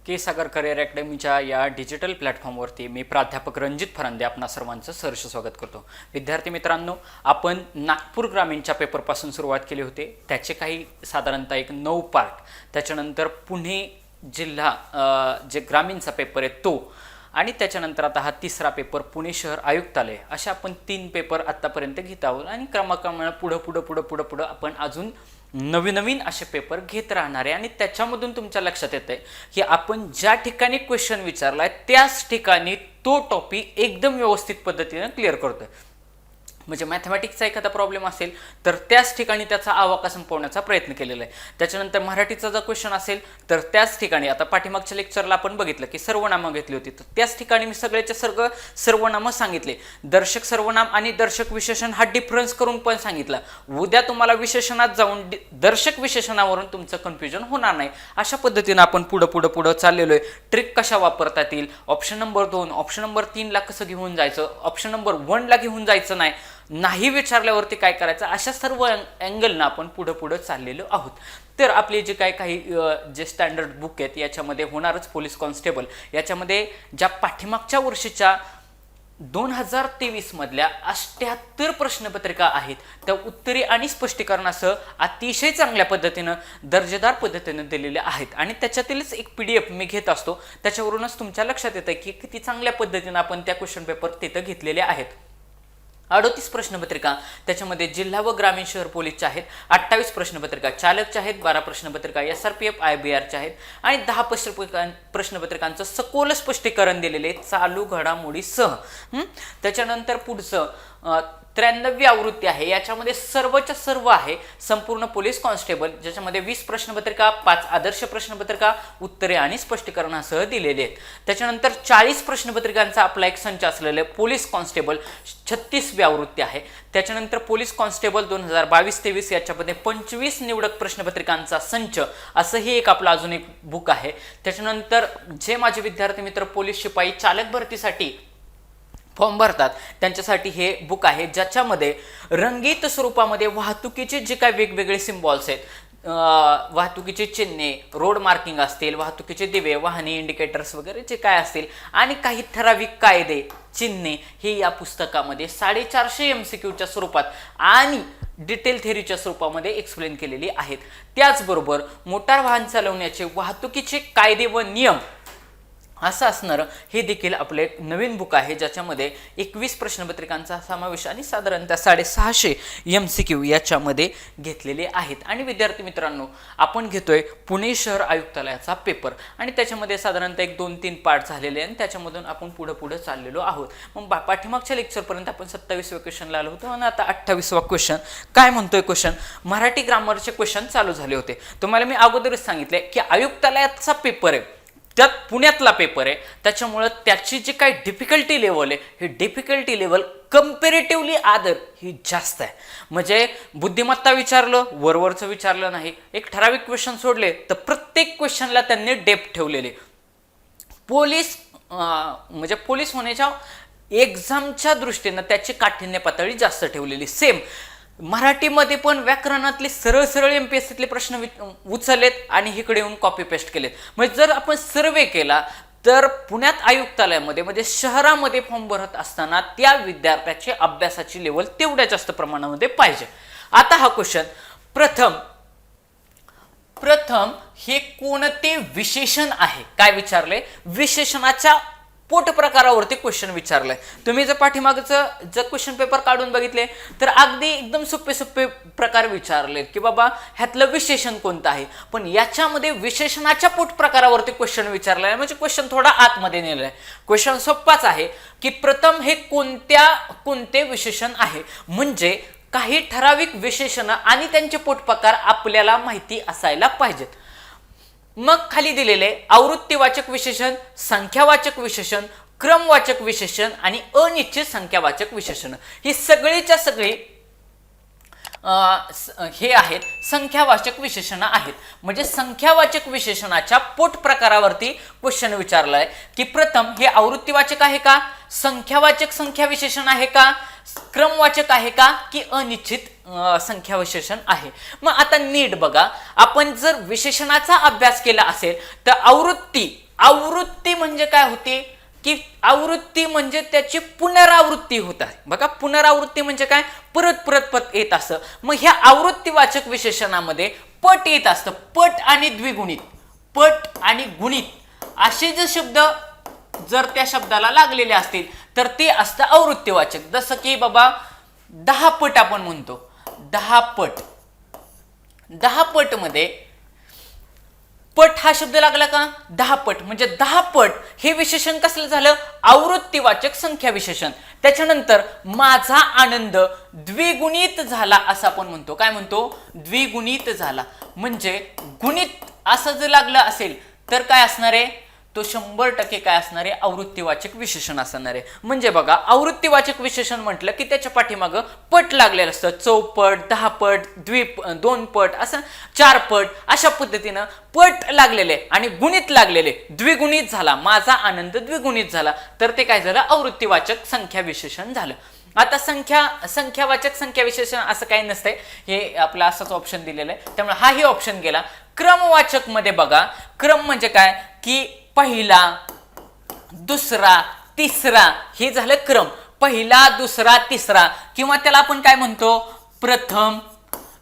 के सागर career अकॅडमीच्या या digital प्लॅटफॉर्मवरती मी प्राध्यापक रणजित फरांदे आपणा सर्वांचं सहर्ष स्वागत करतो। विद्यार्थी मित्रांनो, आपण नागपूर ग्रामीणच्या पेपरपासून सुरुवात केली होती। त्याचे काही साधारणतः एक 9 पार्ट, त्याच्यानंतर पुणे जिल्हा जे ग्रामीणचा पेपर आहे तो, आणि त्याच्यानंतर आता हा तिसरा पेपर पुणे शहर आयुक्तालय, अशा आपण 3 पेपर आतापर्यंत घेत आहोत आणि क्रमाक्रमाने पुढे आपण अजून नवीन असे पेपर घेत राहणार आहे। आणि त्याच्यामधून तुमच्या लक्षात येतंय की आपण ज्या ठिकाणी क्वेश्चन विचारलाय त्याच ठिकाणी तो टॉपिक एकदम व्यवस्थित पद्धतीने क्लिअर करतोय। म्हणजे मॅथमॅटिक्सचा एखादा प्रॉब्लेम असेल तर त्याच ठिकाणी त्याचा आवाका संपवण्याचा प्रयत्न केलेला आहे। त्याच्यानंतर मराठीचा जर क्वेश्चन असेल तर त्याच ठिकाणी, आता पाठीमागच्या लेक्चरला आपण बघितलं की सर्वनामं घेतली होती, तर त्याच ठिकाणी मी सगळ्याच्या सगळं सर्वनामं सांगितले। दर्शक सर्वनाम आणि दर्शक विशेषण हा डिफरन्स करून पण सांगितला। उद्या तुम्हाला विशेषणात जाऊन दर्शक विशेषणावरून तुमचं कन्फ्युजन होणार नाही। अशा पद्धतीने आपण पुढे चाललेलो आहे। ट्रिक कशा वापरता येतील, ऑप्शन नंबर 2, ऑप्शन नंबर 3 ला कसं घेऊन जायचं, ऑप्शन नंबर 1 ला घेऊन जायचं नाही विचारल्यावरती काय करायचं, अशा सर्व अँगलनं आपण पुढे चाललेलो आहोत। तर आपले जे काही जे स्टँडर्ड बुक आहेत याच्यामध्ये होणारच पोलीस कॉन्स्टेबल, याच्यामध्ये ज्या पाठीमागच्या वर्षीच्या 2023 मधल्या 78 प्रश्नपत्रिका आहेत त्या उत्तरे आणि स्पष्टीकरणासह अतिशय चांगल्या पद्धतीनं दर्जेदार पद्धतीनं दिलेल्या आहेत। आणि त्याच्यातीलच एक PDF मी घेत असतो, त्याच्यावरूनच तुमच्या लक्षात येतं की किती चांगल्या पद्धतीनं आपण त्या क्वेश्चन पेपर तिथं घेतलेले आहेत। 38 प्रश्नपत्रिका त्याच्यामध्ये जिल्हा व ग्रामीण शहर पोलीसच्या आहेत, 28 प्रश्नपत्रिका चालकच्या आहेत, 12 प्रश्नपत्रिका SRPF IBRच्या आहेत आणि 10 प्रश्नपत्रिकांचं सखोल स्पष्टीकरण दिलेले चालू घडामोडीसह। त्याच्यानंतर पुढचं 93वी आवृत्ती आहे, याच्यामध्ये सर्वच्या सर्व आहे संपूर्ण पोलीस कॉन्स्टेबल, ज्याच्यामध्ये 20 प्रश्नपत्रिका, 5 आदर्श प्रश्नपत्रिका, उत्तरे आणि स्पष्टीकरणासह दिलेले आहेत। त्याच्यानंतर 40 प्रश्नपत्रिकांचा आपला एक संच असलेले पोलीस कॉन्स्टेबल 36वी आवृत्ती आहे। त्याच्यानंतर पोलीस कॉन्स्टेबल 2022-23 याच्यामध्ये 25 निवडक प्रश्नपत्रिकांचा संच, असंही एक आपलं अजून एक बुक आहे। त्याच्यानंतर जे माझे विद्यार्थी मित्र पोलीस शिपाई चालक भरतीसाठी फॉर्म भरतात त्यांच्यासाठी हे बुक आहे, ज्याच्यामध्ये रंगीत स्वरूपामध्ये वाहतुकीचे जे काही वेगवेगळे सिम्बॉल्स आहेत, वाहतुकीचे चिन्हे, रोड मार्किंग असतील, वाहतुकीचे दिवे, वाहने इंडिकेटर्स वगैरे जे काय असतील आणि काही ठराविक कायदे, चिन्हे, हे या पुस्तकामध्ये 450 MCQच्या स्वरूपात आणि डिटेल थेअरीच्या स्वरूपामध्ये एक्सप्लेन केलेली आहेत। त्याचबरोबर मोटार वाहन चालवण्याचे वाहतुकीचे कायदे व नियम असं असणारं हे देखील आपलं एक नवीन बुक आहे, ज्याच्यामध्ये 21 प्रश्नपत्रिकांचा समावेश आणि साधारणतः 650 MCQ याच्यामध्ये घेतलेले आहेत। आणि विद्यार्थी मित्रांनो, आपण घेतोय पुणे शहर आयुक्तालयाचा पेपर आणि त्याच्यामध्ये साधारणतः एक 2-3 पार्ट झालेले आणि त्याच्यामधून आपण पुढे चाललेलो आहोत। मग पाठीमागच्या लेक्चरपर्यंत आपण 27व्या क्वेश्चनला आलो होतो आणि आता 28वा क्वेश्चन काय म्हणतोय। क्वेश्चन मराठी ग्रामरचे क्वेश्चन चालू झाले होते। तुम्हाला मी अगोदरच सांगितले की आयुक्तालयाचा पेपर आहे, त्यात पुण्यातला पेपर आहे, त्याच्यामुळे त्याची जी काही डिफिकल्टी लेवल आहे, ही डिफिकल्टी लेवल कंपॅरेटिव्हली ही जास्त आहे। म्हणजे बुद्धिमत्ता विचारलं, वरवरचं विचारलं नाही, एक ठराविक क्वेश्चन सोडले तर प्रत्येक क्वेश्चनला त्यांनी डेप्थ ठेवलेले। पोलीस म्हणजे पोलीस होण्याच्या एक्झामच्या दृष्टीनं त्याची काठिण्य पातळी जास्त ठेवलेली। सेम मराठीमध्ये पण व्याकरणातले सरळ MPSCतले प्रश्न उचललेत आणि इकडे येऊन कॉपी पेस्ट केलेत। म्हणजे जर आपण सर्वे केला तर पुण्यात आयुक्तालयामध्ये म्हणजे शहरामध्ये फॉर्म भरत असताना त्या विद्यार्थ्याची अभ्यासाची लेवल तेवढ्या जास्त प्रमाणामध्ये पाहिजे। आता हा क्वेश्चन प्रथम हे कोणते विशेषण आहे, काय विचारले, विशेषणाच्या पोट प्रकारावरती क्वेश्चन विचारलाय। तुम्ही जर पाठीमागचं जर क्वेश्चन पेपर काढून बघितले तर अगदी एकदम सोपे प्रकार विचारले की बाबा ह्यातलं विशेषण कोणतं आहे, पण याच्यामध्ये विशेषणाच्या पोट प्रकारावरती क्वेश्चन विचारलाय, म्हणजे क्वेश्चन थोडा आतमध्ये नेलाय। क्वेश्चन सोपाच आहे की प्रथम हे कोणते विशेषण आहे, म्हणजे काही ठराविक विशेषण आणि त्यांचे पोट प्रकार आपल्याला माहिती असायला पाहिजेत। मग खाली दिलेले आवृत्तीवाचक विशेषण, संख्यावाचक विशेषण, क्रमवाचक विशेषण आणि अनिश्चित संख्यावाचक विशेषण, ही सगळीच्या सगळी हे आहेत संख्यावाचक विशेषण आहेत। म्हणजे संख्यावाचक विशेषणाच्या पोट प्रकारावरती क्वेश्चन विचारलाय की प्रथम हे आवृत्तीवाचक आहे का, संख्यावाचक संख्या विशेषण आहे का, क्रमवाचक आहे का की अनिश्चित संख्या विशेषण आहे। मग आता नीट बघा, आपण जर विशेषणाचा अभ्यास केला असेल तर आवृत्ती आवृत्ती म्हणजे काय होते की आवृत्ती म्हणजे त्याची पुनरावृत्ती होत आहे बघा. पुनरावृत्ती म्हणजे काय, परत परत परत येत असतं. मग ह्या आवृत्तीवाचक विशेषणामध्ये पट येत असतं. पट आणि द्विगुणित, पट आणि गुणित असे जे शब्द जर त्या शब्दाला लागलेले असतील तर ते असतं आवृत्तीवाचक. जसं की बाबा 10 पट आपण म्हणतो, 10 पट. 10 पट मध्ये पट हा शब्द लागला का, 10 पट म्हणजे 10 पट हे विशेषण कसलं झालं, आवृत्तीवाचक संख्या विशेषण. त्याच्यानंतर माझा आनंद द्विगुणित झाला असं आपण म्हणतो. काय म्हणतो, द्विगुणित झाला. म्हणजे गुणित असं जर लागलं असेल तर काय असणार आहे, तो 100% काय असणार आहे, आवृत्तीवाचक विशेषण असणार आहे. म्हणजे बघा आवृत्तीवाचक विशेषण म्हटलं की त्याच्या पाठीमागं पट लागलेलं असतं. 4पट, 10 पट, 2 पट, असं 4 पट, अशा पद्धतीनं पट लागलेले आणि गुणित लागलेले. द्विगुणित झाला, माझा आनंद द्विगुणित झाला, तर ते काय झालं, आवृत्तीवाचक संख्या विशेषण झालं. आता संख्यावाचक संख्या विशेषण असं काही नसतंय, हे आपला असाच ऑप्शन दिलेला आहे, त्यामुळे हाही ऑप्शन गेला. क्रमवाचक मध्ये बघा, क्रम म्हणजे काय की पहिला, दुसरा, तिसरा, हे झालं क्रम. पहिला, दुसरा, तिसरा, किंवा त्याला आपण काय म्हणतो, प्रथम,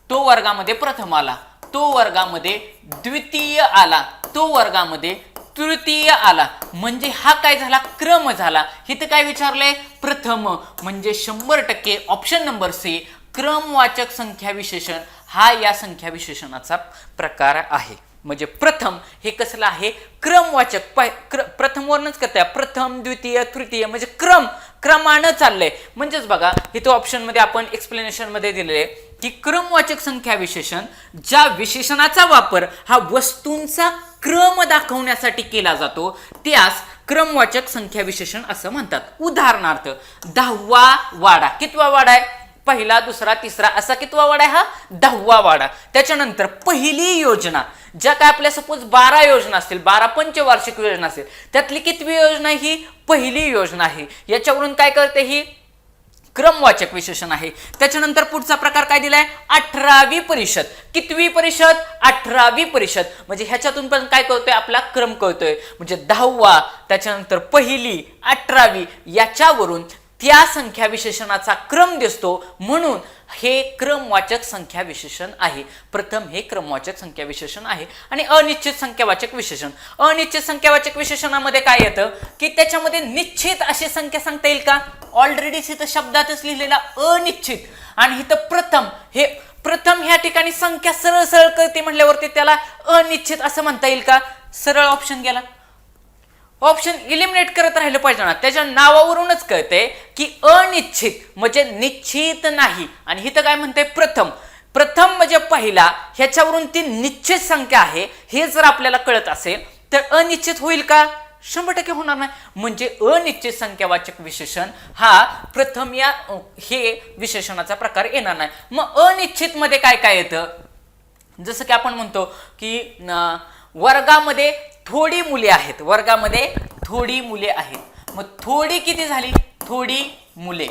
तो वर्गामध्ये प्रथम आला, तो वर्गामध्ये द्वितीय आला, तो वर्गामध्ये तृतीय आला, म्हणजे हा काय झाला, क्रम झाला. इथं काय विचारलंय, प्रथम, म्हणजे 100% ऑप्शन नंबर सी क्रमवाचक संख्या विशेषण हा या संख्या विशेषणाचा प्रकार आहे. म्हणजे प्रथम हे कसलं आहे, क्रमवाचक. प्रथम वरनच करताय, प्रथम, द्वितीय, तृतीय, म्हणजे क्रमानं चाललंय. म्हणजेच बघा इथं ऑप्शन मध्ये आपण एक्सप्लेनेशन मध्ये दिलेले की क्रमवाचक संख्या विशेषण ज्या विशेषणाचा वापर हा वस्तूंचा क्रम दाखवण्यासाठी केला जातो त्यास क्रमवाचक संख्या विशेषण असं म्हणतात. उदाहरणार्थ 10वा वाडा, कितवा वाडा आहे, पहिला, दुसरा, तिसरा, असा कितवा वाडा आहे, हा 10वा वाडा. त्याच्यानंतर पहिली योजना, ज्या काय आपल्या सपोज 12 योजना असतील, 12 पंचवार्षिक योजना असेल, त्यातली कितवी योजना ही, पहिली योजना आहे. याच्यावरून काय करते, ही क्रमवाचक विशेषण आहे. त्याच्यानंतर पुढचा प्रकार काय दिलाय, 18वी परिषद. कितवी परिषद, 18वी परिषद. म्हणजे ह्याच्यातून पण काय कळतोय, आपला क्रम कळतोय. म्हणजे 10वा, त्याच्यानंतर पहिली, 18वी, याच्यावरून त्या संख्या विशेषणाचा क्रम दिसतो, म्हणून हे क्रमवाचक संख्या विशेषण आहे. प्रथम हे क्रमवाचक संख्या विशेषण आहे. आणि अनिश्चित संख्यावाचक विशेषण, अनिश्चित संख्यावाचक विशेषणामध्ये काय येतं की त्याच्यामध्ये निश्चित अशी संख्या सांगता येईल का, ऑलरेडी इथं शब्दातच लिहिलेला अनिश्चित. आणि इथं प्रथम, हे प्रथम ह्या ठिकाणी संख्या सरळ सरळ कळते म्हटल्यावरती त्याला अनिश्चित असं म्हणता येईल का, सरळ ऑप्शन गेला. ऑप्शन इलिमिनेट करत राहिलं पाहिजे ना, त्याच्या नावावरूनच कळते की अनिश्चित म्हणजे निश्चित नाही. आणि इथं काय म्हणते, प्रथम, प्रथम म्हणजे पहिला, ह्याच्यावरून ती निश्चित संख्या आहे हे जर आपल्याला कळत असेल तर अनिश्चित होईल का, 100% होणार नाही. म्हणजे अनिश्चित संख्यावाचक विशेषण हा प्रथम या हे विशेषणाचा प्रकार येणार नाही. मग अनिश्चित मध्ये काय काय येतं, जसं की आपण म्हणतो की वर्गामध्ये थोडी मुले आहेत, वर्गामध्ये थोडी मुले आहेत. मग थोडी किती झाली, थोडी मुले,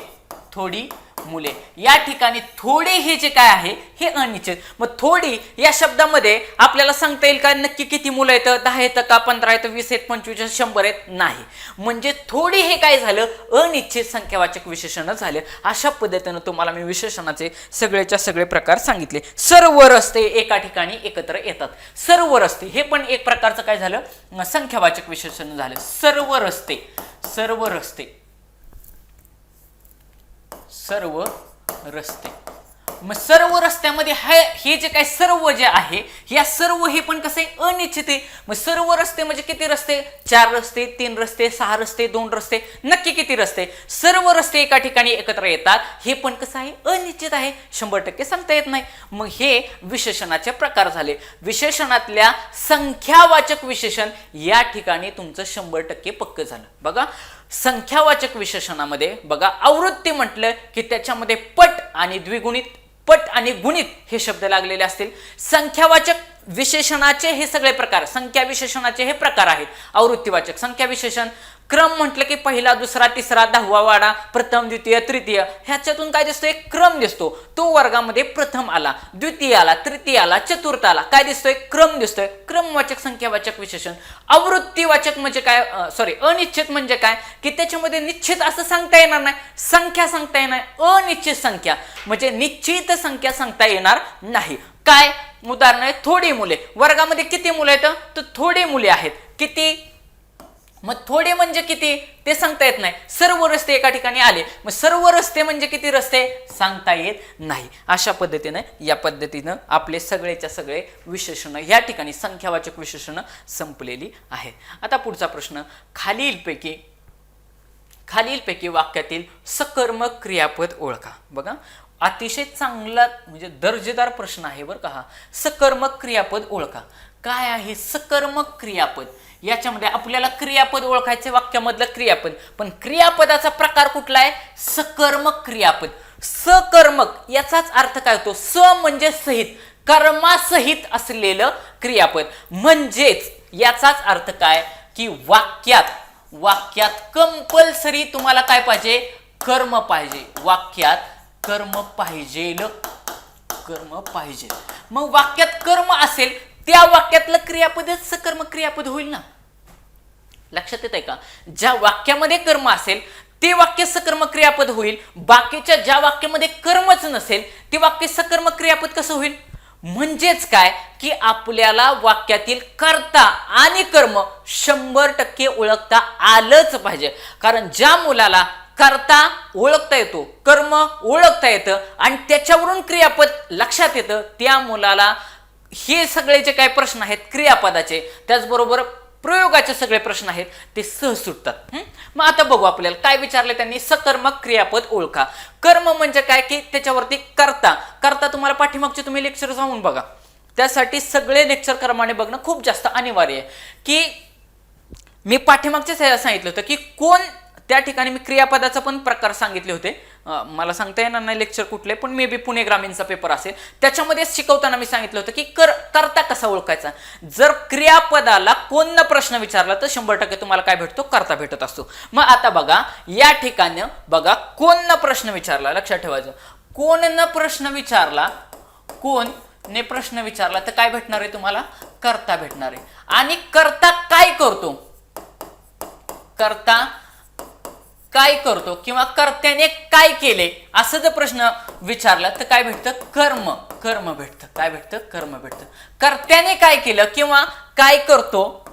थोडी मुले. या ठिकाणी थोडे हे जे काय आहे हे अनिश्चित. मग थोडी या शब्दामध्ये आपल्याला सांगता येईल का नक्की किती मुलं येतं, 10 येतं का, 15 येतं, 20 आहेत, 25, 100 आहेत, नाही. म्हणजे थोडी हे काय झालं, अनिश्चित संख्यावाचक विशेषण झाले. अशा पद्धतीनं तुम्हाला मी विशेषणाचे सगळेच्या सगळे प्रकार सांगितले. सर्व रस्ते एका ठिकाणी एकत्र येतात, सर्व रस्ते हे पण एक प्रकारचं काय झालं, संख्यावाचक विशेषण झालं. सर्व रस्ते, सर्व रस्ते, सर्व रस्ते. मग सर्व रस्त्यामध्ये हे जे काय सर्व जे आहे, या सर्व हे पण कसं आहे, अनिश्चित आहे. मग सर्व रस्ते म्हणजे किती रस्ते, 4 रस्ते, 3 रस्ते, 6 रस्ते, 2 रस्ते, नक्की किती रस्ते, सर्व रस्ते एका ठिकाणी एकत्र येतात. हे पण कसं आहे, अनिश्चित आहे, 100% सांगता येत नाही. मग हे विशेषणाचे प्रकार झाले. विशेषणातल्या संख्यावाचक विशेषण या ठिकाणी तुमचं 100% पक्क झालं. बघा संख्यावाचक विशेषणामध्ये बघा आवृत्ती म्हटलं की त्याच्यामध्ये पट आणि द्विगुणित, पट आणि गुणित हे शब्द लागलेले असतील. संख्यावाचक विशेषणाचे हे सगळे प्रकार, संख्या विशेषणाचे हे प्रकार आहेत. आवृत्तीवाचक संख्या विशेषण क्रम म्हटलं की पहिला, दुसरा, तिसरा, 10वा वाडा, प्रथम, द्वितीय, तृतीय, ह्याच्यातून काय दिसतो? एक क्रम दिसतो. तो वर्गामध्ये प्रथम आला, द्वितीय आला, तृतीय आला, चतुर्थ आला, काय दिसतोय? क्रम दिसतोय. क्रमवाचक संख्यावाचक विशेषण. आवृत्तीवाचक म्हणजे काय? अनिश्चित म्हणजे काय? की त्याच्यामध्ये निश्चित असं सांगता येणार नाही, संख्या सांगता येणार, अनिश्चित संख्या म्हणजे निश्चित संख्या सांगता येणार नाही. काय उदाहरण आहे? थोडी मुले. वर्गामध्ये किती मुलं आहेत? तर थोडी मुले आहेत. किती? मग थोडे म्हणजे किती ते सांगता येत नाही. सर्व रस्ते एका ठिकाणी आले, मग सर्व रस्ते म्हणजे किती रस्ते सांगता येत नाही. अशा पद्धतीनं या पद्धतीनं आपले सगळेच्या सगळे विशेषण या ठिकाणी संख्यावाचक विशेषण संपलेली आहेत. आता पुढचा प्रश्न, खालीलपैकी वाक्यातील सकर्मक क्रियापद ओळखा. बघा, अतिशय चांगला म्हणजे दर्जेदार प्रश्न आहे बरं का हा. सकर्मक क्रियापद ओळखा. काय आहे सकर्मक क्रियापद? याच्यामध्ये आपल्याला क्रियापद ओळखायचे, वाक्यामधलं क्रियापद. पण क्रियापदाचा प्रकार कुठला आहे? सकर्मक क्रियापद. सकर्मक याचाच अर्थ काय होतो? स म्हणजे सहित, कर्मासहित असलेलं क्रियापद. म्हणजेच याचाच अर्थ काय? की वाक्यात कंपल्सरी तुम्हाला काय पाहिजे? कर्म पाहिजे. वाक्यात कर्म पाहिजे. मग वाक्यात कर्म असेल, त्या वाक्यातलं क्रियापदच सकर्मक क्रियापद होईल ना. लक्षात येत आहे का? ज्या वाक्यामध्ये कर्म असेल ते वाक्य सकर्मक क्रियापद होईल. बाकीच्या ज्या वाक्यामध्ये कर्मच नसेल ते वाक्य सकर्मक क्रियापद कसं होईल? म्हणजेच काय की आपल्याला वाक्यातील कर्ता आणि कर्म 100% ओळखता आलंच पाहिजे. कारण ज्या मुलाला कर्ता ओळखता येतो, कर्म ओळखता येतं आणि त्याच्यावरून क्रियापद लक्षात येतं, त्या मुलाला हे सगळे जे काही प्रश्न आहेत क्रियापदाचे, त्याचबरोबर प्रयोगाचे सगळे प्रश्न आहेत ते सहज सुटतात. मग आता बघू आपल्याला काय विचारले त्यांनी. सकर्मक क्रियापद ओळखा. कर्म म्हणजे काय की त्याच्यावरती कर्ता तुम्हाला पाठीमागचे तुम्ही लेक्चर जाऊन बघा. त्यासाठी सगळे लेक्चर क्रमाने बघणं खूप जास्त अनिवार्य आहे. की मी पाठीमागचे सांगितलं होतं की कोण, त्या ठिकाणी मी क्रियापदाचा पण प्रकार सांगितले होते. मला सांगता येणार नाही लेक्चर कुठले, पण मे बी पुणे ग्रामीणचा पेपर असेल, त्याच्यामध्ये शिकवताना मी सांगितलं होतं की कर्ता कसा ओळखायचा. जर क्रियापदाला कोण प्रश्न विचारला तर 100% तुम्हाला काय भेटतो? कर्ता भेटत असतो. मग आता बघा या ठिकाणी बघा, कोण प्रश्न विचारला, लक्षात ठेवायचं. कोण प्रश्न विचारला तर काय भेटणार आहे तुम्हाला? कर्ता भेटणार आहे. आणि कर्ता काय करतो? कर्ता काय करतो किंवा कर्त्याने काय केले असं जर प्रश्न विचारला तर काय भेटतं? कर्म भेटतं. काय भेटतं? कर्म भेटतं. कर्त्याने काय केलं किंवा काय करतो,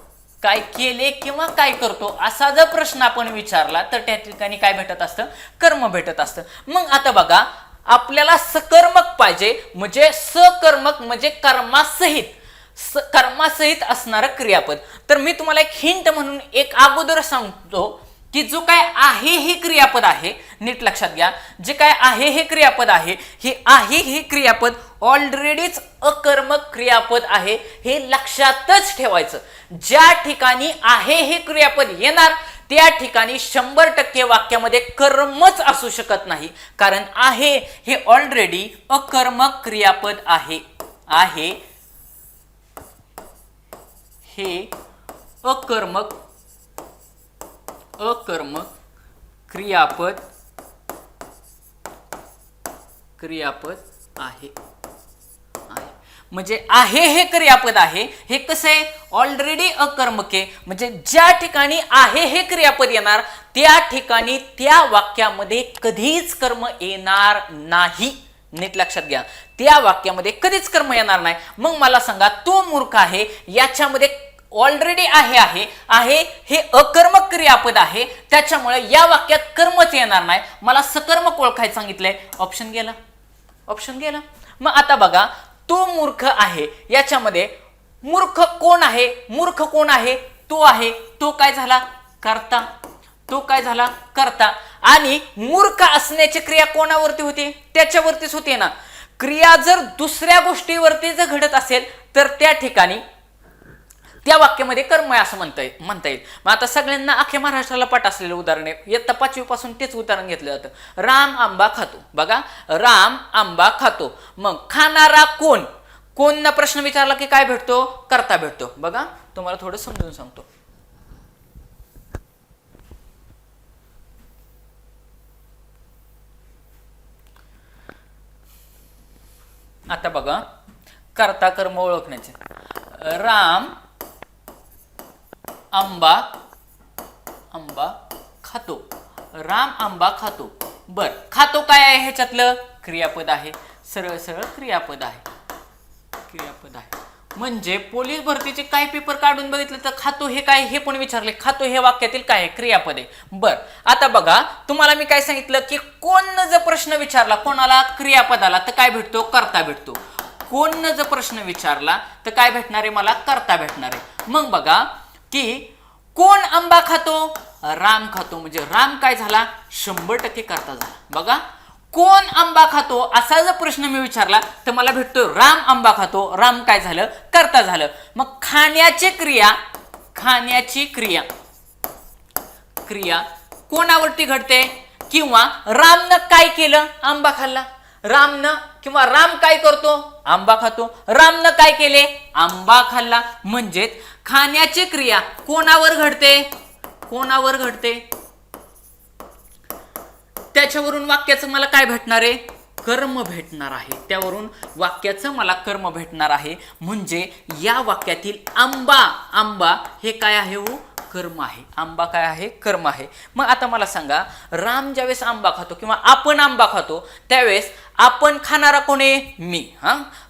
काय केले किंवा काय करतो असा जर प्रश्न आपण विचारला तर त्या ठिकाणी काय भेटत असतं? कर्म भेटत असतं. मग आता बघा, आपल्याला सकर्मक पाहिजे, म्हणजे सकर्मक म्हणजे कर्मासहित असणारं क्रियापद. तर मी तुम्हाला एक हिंट म्हणून एक अगोदर सांगतो की जो काय आहे हे क्रियापद आहे, नीट लक्षात घ्या, जे काय आहे हे क्रियापद आहे, हे क्रियापद ऑलरेडीच अकर्मक क्रियापद आहे, हे लक्षातच ठेवायचं. ज्या ठिकाणी आहे हे क्रियापद येणार त्या ठिकाणी 100% वाक्यामध्ये कर्मच असू शकत नाही. कारण आहे हे ऑलरेडी अकर्मक क्रियापद आहे. हे अकर्मक क्रियापद आहे. म्हणजे आहे हे क्रियापद आहे, हे कसं आहे? ऑलरेडी अकर्मक आहे. म्हणजे ज्या ठिकाणी आहे हे क्रियापद येणार त्या ठिकाणी त्या वाक्यामध्ये कधीच कर्म येणार नाही. नीट लक्षात घ्या, त्या वाक्यामध्ये कधीच कर्म येणार नाही. मग मला सांगा, तो मूर्ख आहे याच्यामध्ये ऑलरेडी आहे हे अकर्मक क्रियापद आहे, त्याच्यामुळे या वाक्यात कर्मच येणार नाही. मला सकर्मक ओळखायला सांगितलंय, ऑप्शन गेला. मग आता बघा, तो मूर्ख आहे याच्यामध्ये मूर्ख कोण आहे? तो आहे. तो काय झाला? कर्ता. आणि मूर्ख असण्याची क्रिया कोणावरती होते? त्याच्यावरतीच होते ना. क्रिया जर दुसऱ्या गोष्टीवरती जर घडत असेल तर त्या ठिकाणी त्या वाक्यामध्ये कर्म आहे असं म्हणता येईल. मग आता सगळ्यांना अख्ख्या महाराष्ट्राला पाठ असलेलं उदाहरण आहे, इयत्ता 5वी पासून तेच उदाहरण घेतलं जातं. राम आंबा खातो. बघा, राम आंबा खातो. मग खाणारा कोण प्रश्न विचारला की काय भेटतो? कर्ता भेटतो. बघा तुम्हाला थोडं समजून सांगतो. आता बघा कर्ता कर्म ओळखण्याचे. राम आंबा खातो. राम आंबा खातो. बर, खातो काय आहे ह्याच्यातलं? क्रियापद आहे. सरळ सरळ क्रियापद आहे. म्हणजे पोलीस भरतीचे काय पेपर काढून बघितलं तर खातो हे काय हे पण विचारले. खातो हे वाक्यातील काय आहे? क्रियापद आहे. बर, आता बघा तुम्हाला मी काय सांगितलं की कोण जर प्रश्न विचारला कोणाला? क्रियापदाला, तर काय भेटतो? कर्ता भेटतो. कोण जर प्रश्न विचारला तर काय भेटणार आहे मला? कर्ता भेटणार आहे. मग बघा की कोण आंबा खातो? राम खातो. म्हणजे राम काय झाला? 100% कर्ता झाला. बघा कोण आंबा खातो असा जर प्रश्न मी विचारला तर मला भेटतो राम आंबा खातो. राम काय झालं? कर्ता झालं. मग खाण्याची क्रिया कोणावरती घडते? किंवा रामनं काय केलं? आंबा खाल्ला. रामनं किंवा राम काय करतो? आंबा खातो. रामनं काय केले? आंबा खाल्ला. म्हणजेच खाण्याची क्रिया कोणावर घडते? त्याच्यावरून वाक्याचं मला काय भेटणार आहे? कर्म भेटणार आहे. त्यावरून वाक्याचं मला कर्म भेटणार आहे. म्हणजे या वाक्यातील आंबा हे काय आहे? कर्म आहे. आंबा काय आहे? कर्म आहे. मग आता मला सांगा, राम ज्यावेळेस आंबा खातो किंवा आपण आंबा खातो त्यावेळेस आपण खाणारा कोण आहे? मी.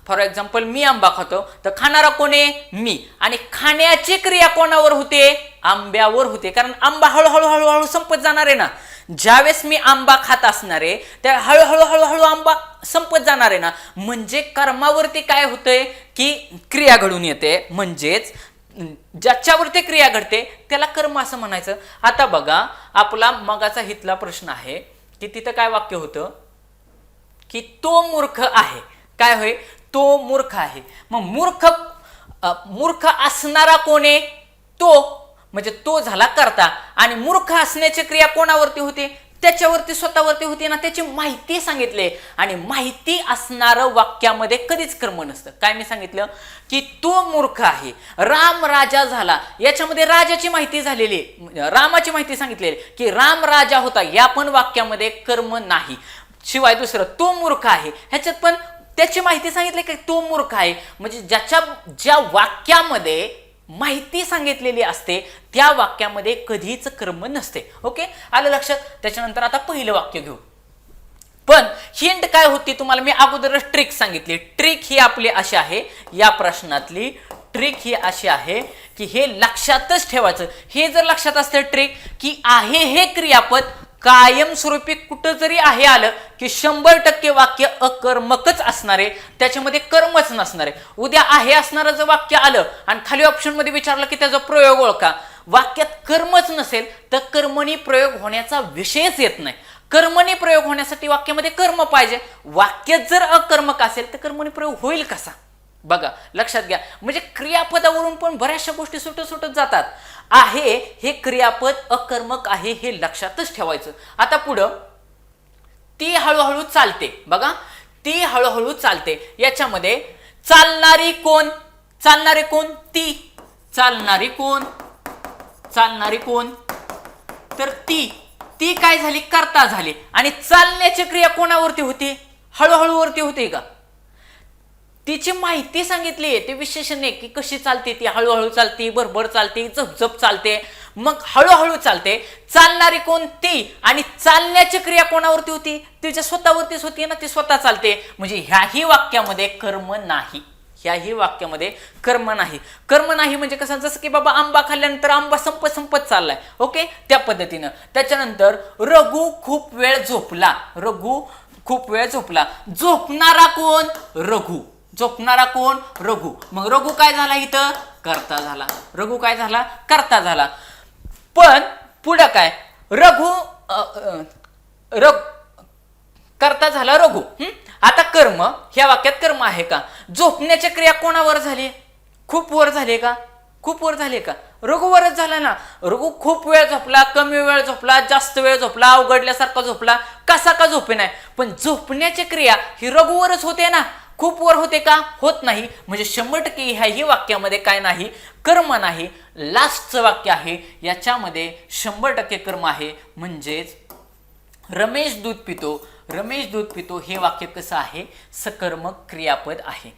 फॉर एक्झाम्पल मी आंबा खातो तर खाणारा कोण आहे? मी. आणि खाण्याची क्रिया कोणावर होते? आंब्यावर होते. कारण आंबा हळूहळू संपत जाणार आहे ना. ज्यावेळेस मी आंबा खात असणार आहे त्या हळूहळू आंबा संपत जाणार आहे ना. म्हणजे कर्मावरती काय होतंय की क्रिया घडून येते. म्हणजेच ज्याच्यावरती क्रिया घडते त्याला कर्म असं म्हणायचं. आता बघा आपला मगाचा हितला प्रश्न आहे की तिथं काय वाक्य होतं की तो मूर्ख आहे. काय होय? तो मूर्ख आहे. मग मूर्ख असणारा कोण आहे? तो. म्हणजे तो झाला कर्ता. आणि मूर्ख असण्याची क्रिया कोणावरती होते? त्याच्यावरती, स्वतःवरती होते ना. त्याची माहिती सांगितली. आणि माहिती असणारं वाक्यामध्ये कधीच कर्म नसतं. काय मी सांगितलं की तो मूर्ख आहे. राम राजा झाला. याच्यामध्ये राजाची माहिती झालेली, रामाची माहिती सांगितलेली की राम राजा होता. या पण वाक्यामध्ये कर्म नाही. शिवाय दुसरं तो मूर्ख आहे ह्याच्यात पण त्याची माहिती सांगितली की तो मूर्ख आहे. म्हणजे ज्या वाक्यामध्ये माहिती सांगितलेली असते त्या वाक्यामध्ये कधीच कर्म नसते. ओके, आलं लक्षात? त्याच्यानंतर आता पहिलं वाक्य घेऊ. पण हिंट काय होती तुम्हाला मी अगोदरच ट्रिक सांगितली. ट्रिक ही आपली अशी आहे, या प्रश्नातली ट्रिक ही अशी आहे की हे लक्षातच ठेवायचं. हे जर लक्षात असतं ट्रिक की आहे हे क्रियापद कायमस्वरूपी कुठं जरी आहे आलं की 100% वाक्य अकर्मकच असणार आहे. त्याच्यामध्ये कर्मच नसणार आहे. उद्या आहे असणारं जर वाक्य आलं आणि खाली ऑप्शन मध्ये विचारलं की त्याचा प्रयोग ओळखा, वाक्यात कर्मच नसेल तर कर्मणी प्रयोग होण्याचा विषयच येत नाही. कर्मणी प्रयोग होण्यासाठी वाक्यामध्ये कर्म पाहिजे. वाक्य जर अकर्मक असेल तर कर्मणी प्रयोग होईल कसा? बघा लक्षात घ्या. म्हणजे क्रियापदावरून पण बऱ्याचशा गोष्टी सुटत जातात. आहे हे क्रियापद अकर्मक आहे हे लक्षातच ठेवायचं. आता पुढं ती हळूहळू चालते. बघा ती हळूहळू चालते. याच्यामध्ये चालणारी कोण? ती. चालणारी कोण? तर ती काय झाली? कर्ता झाली. आणि चालण्याची क्रिया कोणावरती होती? हळूहळूवरती होते का? तिची माहिती सांगितली आहे. ते विशेषण आहे की कशी चालते ती. हळूहळू चालते, भरभर चालते, झपझप चालते. मग हळूहळू चालते. चालणारी कोण? ती. आणि चालण्याची क्रिया कोणावरती होती? तिच्या स्वतःवरतीच होती ना. ती स्वतः चालते. म्हणजे ह्याही वाक्यामध्ये कर्म नाही. कर्म नाही म्हणजे कसं? जसं की बाबा आंबा खाल्ल्यानंतर आंबा संपत चाललाय. ओके, त्या पद्धतीनं. त्याच्यानंतर रघु खूप वेळ झोपला. झोपणारा कोण? रघु. मग रघु काय झाला इथं? कर्ता झाला. पण पुढं काय? कर्ता झाला रघु. आता कर्म, ह्या वाक्यात कर्म आहे का? झोपण्याची क्रिया कोणावर झाली? खूप वर झाली का? रघुवरच झाला ना. रघु खूप वेळ झोपला, कमी वेळ झोपला, जास्त वेळ झोपला, अवघडल्यासारखा झोपला, कसा का झोपे नाही. पण झोपण्याची क्रिया ही रघुवरच होते ना. खूप वर होते का? होत नाही. म्हणजे 100% ह्याही वाक्यामध्ये काय नाही? कर्म नाही. लास्टचं वाक्य आहे याच्यामध्ये 100% कर्म आहे. म्हणजेच रमेश दूध पितो, रमेश दूध पितो हे वाक्य कसं आहे? सकर्मक क्रियापद आहे.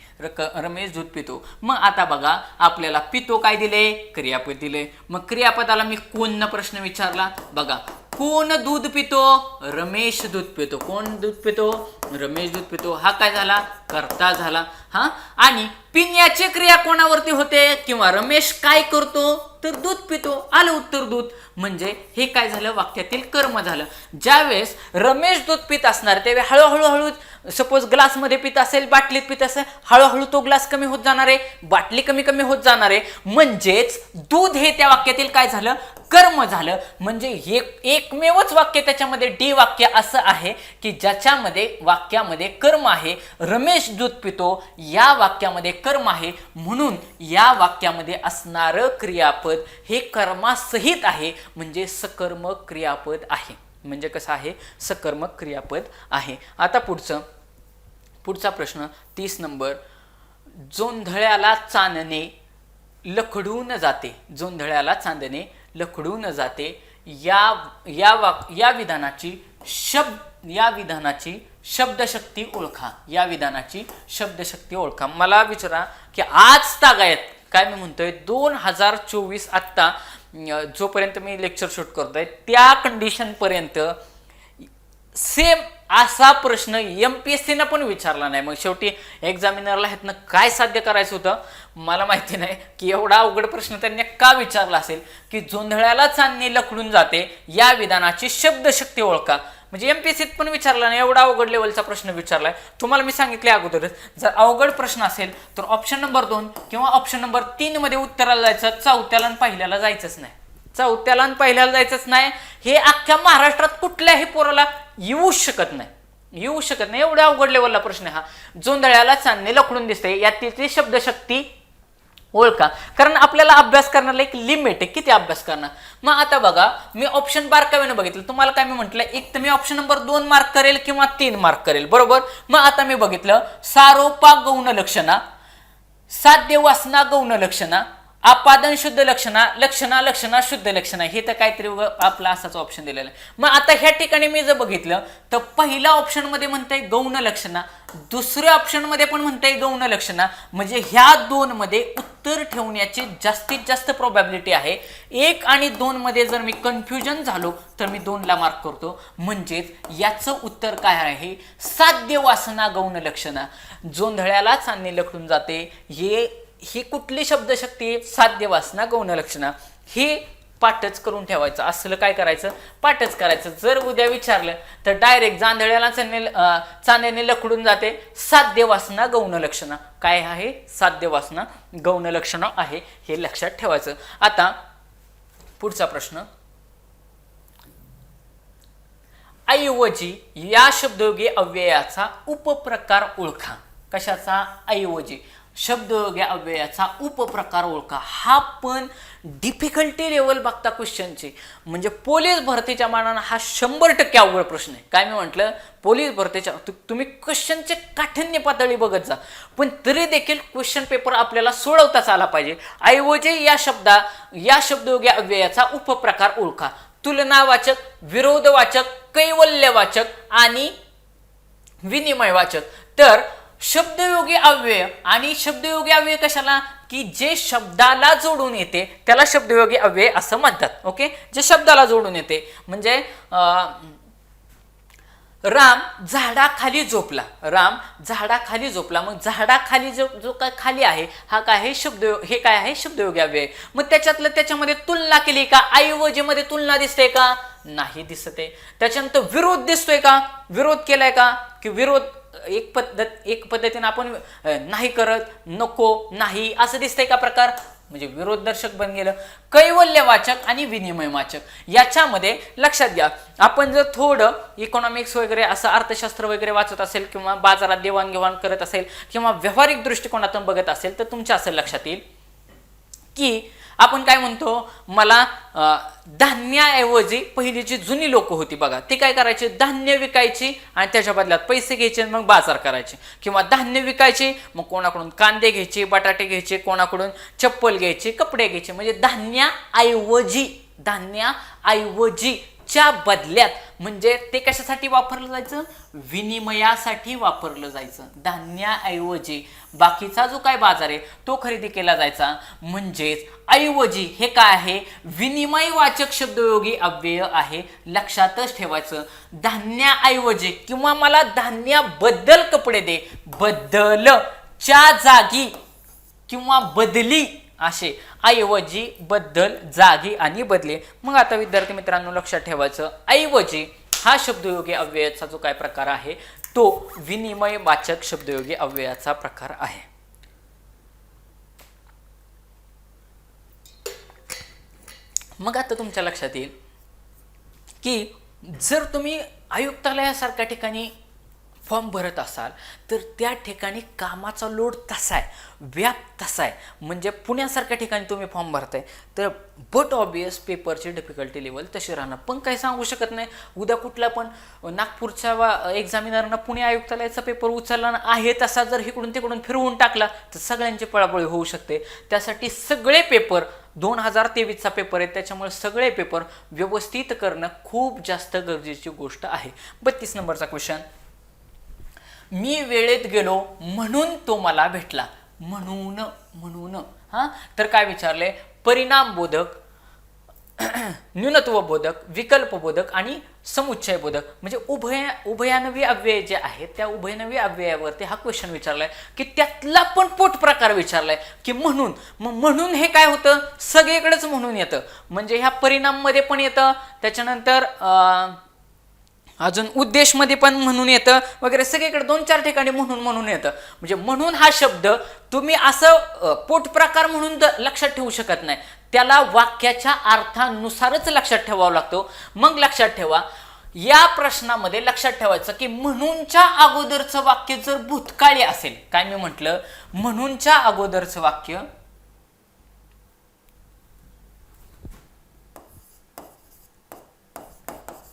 रमेश दूध पितो. मग आता बघा आपल्याला पितो काय दिले? क्रियापद दिले. मग क्रियापदाला मी कोण प्रश्न विचारला बघा. कोण दूध पितो? रमेश दूध पितो. कोण दूध पितो? रमेश दूध पितो. हा काय झाला? कर्ता झाला. हा, आणि पिण्याची क्रिया कोणावरती होते? किंवा रमेश काय करतो? तर दूध पितो. आलं उत्तर दूध. म्हणजे हे काय झालं? वाक्यातील कर्म झालं. ज्यावेळेस रमेश दूध पित असणार त्यावेळी हळूहळू सपोज ग्लासमध्ये पित असेल, बाटलीत पित असेल, हळूहळू तो ग्लास कमी होत जाणार आहे, बाटली कमी कमी होत जाणार आहे. म्हणजेच दूध हे त्या वाक्यातील काय झालं? कर्म झालं. म्हणजे हे एकमेवच वाक्य त्याच्यामध्ये डी वाक्य असं आहे की ज्याच्यामध्ये वाक्यामध्ये कर्म आहे. रमेश दूध पितो या वाक्यामध्ये कर्म आहे. म्हणून या वाक्यामध्ये असणारं क्रियापद हे कर्मासहित आहे. म्हणजे सकर्मक क्रियापद आहे. म्हणजे कसं आहे? सकर्मक क्रियापद आहे. आता पुढचा प्रश्न 30 नंबर. जोंधळ्याला चांदणे लखडून जाते. जोंधळ्याला चांदणे लखडून जाते या विधानाची शब्दशक्ती ओळखा. या विधानाची शब्दशक्ती ओळखा. मला विचारा की आज तागायत काय मी म्हणतोय 2024 आत्ता जोपर्यंत मी लेक्चर शूट करतोय त्या कंडिशन पर्यंत सेम असा प्रश्न MPSC पण विचारला नाही. मग शेवटी एक्झामिनरला ह्यातनं काय साध्य करायचं होतं मला माहिती नाही की एवढा अवघड प्रश्न त्यांनी का विचारला असेल की जोंधळ्याला चांदणे लखडून जाते या विधानाची शब्दशक्ती ओळखा. म्हणजे MPSC पण विचारला नाही, एवढा अवघड लेवलचा प्रश्न विचारलाय. तुम्हाला मी सांगितले अगोदरच जर अवघड प्रश्न असेल तर ऑप्शन नंबर 2 किंवा ऑप्शन नंबर 3 मध्ये उत्तराला जायचं, चौथ्याला आणि पहिल्याला जायचंच नाही. चौथ्याला आणि पहिल्याला जायचंच नाही. हे अख्ख्या महाराष्ट्रात कुठल्याही पोराला येऊ शकत नाही, एवढ्या अवघड लेवलला प्रश्न हा. जोंधळ्याला चांदणे लखडून दिसते याची शब्दशक्ती ओळखा. कारण आपल्याला अभ्यास करण्याला एक लिमिट आहे, किती अभ्यास करणार. मग आता बघा मी ऑप्शन बारकाव्याने बघितलं. तुम्हाला काय मी म्हटलं, एक तर मी ऑप्शन नंबर 2 मार्क करेल किंवा 3 मार्क करेल, बरोबर. मग आता मी बघितलं सारोपा गौण लक्षणा, साध्य वासना गौण लक्षणा, आपादन शुद्ध लक्षणा, लक्षणा शुद्ध लक्षणा, हे तर काहीतरी आपला असाच ऑप्शन दिलेला आहे. मग आता ह्या ठिकाणी मी जर बघितलं तर पहिल्या ऑप्शन मध्ये म्हणताय गौण लक्षणा, दुसऱ्या ऑप्शन मध्ये पण म्हणताय गौण लक्षणा. म्हणजे ह्या 2 मध्ये उत्तर ठेवण्याची जास्तीत जास्त प्रोबॅबिलिटी आहे. 1 आणि 2 मध्ये जर मी कन्फ्युजन झालो तर मी 2 ला मार्क करतो. म्हणजेच याचं उत्तर काय आहे? साध्य वासना गौण लक्षणा. जोंधळ्याला चांदणे लखडून जाते ही कुठली शब्दशक्ती? साध्य वासना गौण लक्षणा. हे पाठच करून ठेवायचं. असलं काय करायचं? पाठच करायचं. जर उद्या विचारलं तर डायरेक्ट जोंधळ्याला चांदणे लखडून जाते साध्य वासना गौण लक्षणा. काय आहे? साध्य वासना गौण लक्षण आहे, हे लक्षात ठेवायचं. आता पुढचा प्रश्न. ऐवजी या शब्दयोगी अव्ययाचा उपप्रकार ओळखा. कशाचा? ऐवजी शब्दयोगी अव्ययाचा उपप्रकार ओळखा. हा पण डिफिकल्टी लेवल बघता क्वेश्चनचे. म्हणजे पोलीस भरतीच्या मानानं हा 100% अवघड प्रश्न आहे. काय मी म्हटलं, पोलीस भरतीच्या तुम्ही क्वेश्चनचे काठिण्य पातळी बघत जा, पण तरी देखील क्वेश्चन पेपर आपल्याला सोडवताच आला पाहिजे. ऐवजी या शब्दयोगी अव्ययाचा उपप्रकार ओळखा. तुलनावाचक, विरोधवाचक, कैवल्यवाचक आणि विनिमयवाचक. तर शब्दयोगी अव्यय आणि शब्दयोगी अव्यय कशाला? की जे शब्दाला जोडून येते त्याला शब्दयोगी अव्यय असं म्हणतात. ओके, जे शब्दाला जोडून येते. म्हणजे राम झाडाखाली झोपला. राम झाडाखाली झोपला. मग झाडाखाली जो काय खाली आहे हा काय आहे? हे काय आहे? शब्दयोगी अव्यय. मग त्याच्यामध्ये तुलना केली का? ऐवजी मध्ये तुलना दिसते का? नाही दिसत आहे. त्याच्यानंतर विरोध दिसतोय का? विरोध केलाय का? की विरोध एक पद्धतीने आपण नाही करत, नको, नाही असं दिसतंय का प्रकार? म्हणजे विरोध दर्शक बन गेलं. कैवल्यवाचक आणि विनिमयवाचक याच्यामध्ये लक्षात घ्या, आपण जर थोडं इकॉनॉमिक्स वगैरे असं अर्थशास्त्र वगैरे वाचत असेल किंवा बाजारात देवाणघेवाण करत असेल किंवा व्यावहारिक दृष्टिकोनातून बघत असेल तर तुमच्या असं लक्षात येईल की आपण काय म्हणतो, मला धान्याऐवजी पहिली जी जुनी लोक होती बघा, ते काय करायचे, धान्य विकायची आणि त्याच्या बदल्यात पैसे घ्यायचे मग बाजार करायचे, किंवा धान्य विकायचे मग कोणाकडून कांदे घ्यायचे, बटाटे घ्यायचे, कोणाकडून चप्पल घ्यायचे, कपडे घ्यायचे, म्हणजे धान्याऐवजी च्या बदल्यात, म्हणजे ते कशासाठी वापरलं जायचं, विनिमयासाठी वापरलं जायचं. धान्याऐवजी बाकीचा जो काय बाजार आहे तो खरेदी केला जायचा. म्हणजेच ऐवजी हे काय आहे, विनिमयवाचक शब्दयोगी अव्यय आहे, लक्षातच ठेवायचं. धान्याऐवजी किंवा मला धान्याबद्दल कपडे दे, बद्दल च्या जागी किंवा बदली असे, ऐवजी, बद्दल, जागी आणि बदले. मग आता विद्यार्थी मित्रांनो लक्षात ठेवायचं, ऐवजी हा शब्दयोगी अव्ययाचा जो काय प्रकार आहे तो विनिमयवाचक शब्दयोगी अव्ययाचा प्रकार आहे. मग आता तुमच्या लक्षात येईल की जर तुम्ही आयुक्तालयासारख्या ठिकाणी फॉर्म भरत असाल तर त्या ठिकाणी कामाचा लोड तसा आहे, व्याप तसा आहे. म्हणजे पुण्यासारख्या ठिकाणी तुम्ही फॉर्म भरताय तर बट ऑब्वियस पेपरची डिफिकल्टी लेवल तशी राहणार. पण काही सांगू शकत नाही, उद्या कुठला पण नागपूरच्या एक्झामिनरनं पुणे आयुक्तालयाचा पेपर उचलला आहे तसा जर इकडून तिकडून फिरवून टाकला तर सगळ्यांची पळापळी होऊ शकते. त्यासाठी सगळे पेपर 2023चा पेपर आहे, त्याच्यामुळे सगळे पेपर व्यवस्थित करणं खूप जास्त गरजेची गोष्ट आहे. 32 नंबरचा क्वेश्चन, मी वेळेत गेलो म्हणून तो मला भेटला. म्हणून हा, तर काय विचारले, परिणाम बोधक, न्यूनत्व बोधक, विकल्प बोधक आणि समुच्चय बोधक, म्हणजे उभयान्वयी अव्यय जे आहेत त्या उभयनवी अव्ययावरती हा क्वेश्चन विचारलाय की त्यातला पण पोट प्रकार विचारलाय की म्हणून. मग म्हणून हे काय होतं, सगळीकडेच म्हणून येतं, म्हणजे ह्या परिणाम मध्ये पण येतं, त्याच्यानंतर अजून उद्देश मध्ये पण म्हणून येतं वगैरे, सगळीकडे 2-4 ठिकाणी म्हणून येतं. म्हणजे म्हणून हा शब्द तुम्ही असं पोट प्रकार म्हणून लक्षात ठेवू शकत नाही, त्याला वाक्याच्या अर्थानुसारच लक्षात ठेवावा लागतो. मग लक्षात ठेवा, या प्रश्नामध्ये लक्षात ठेवायचं की म्हणूनच्या अगोदरचं वाक्य जर भूतकाळी असेल, काय मी म्हटलं, म्हणूनच्या अगोदरचं वाक्य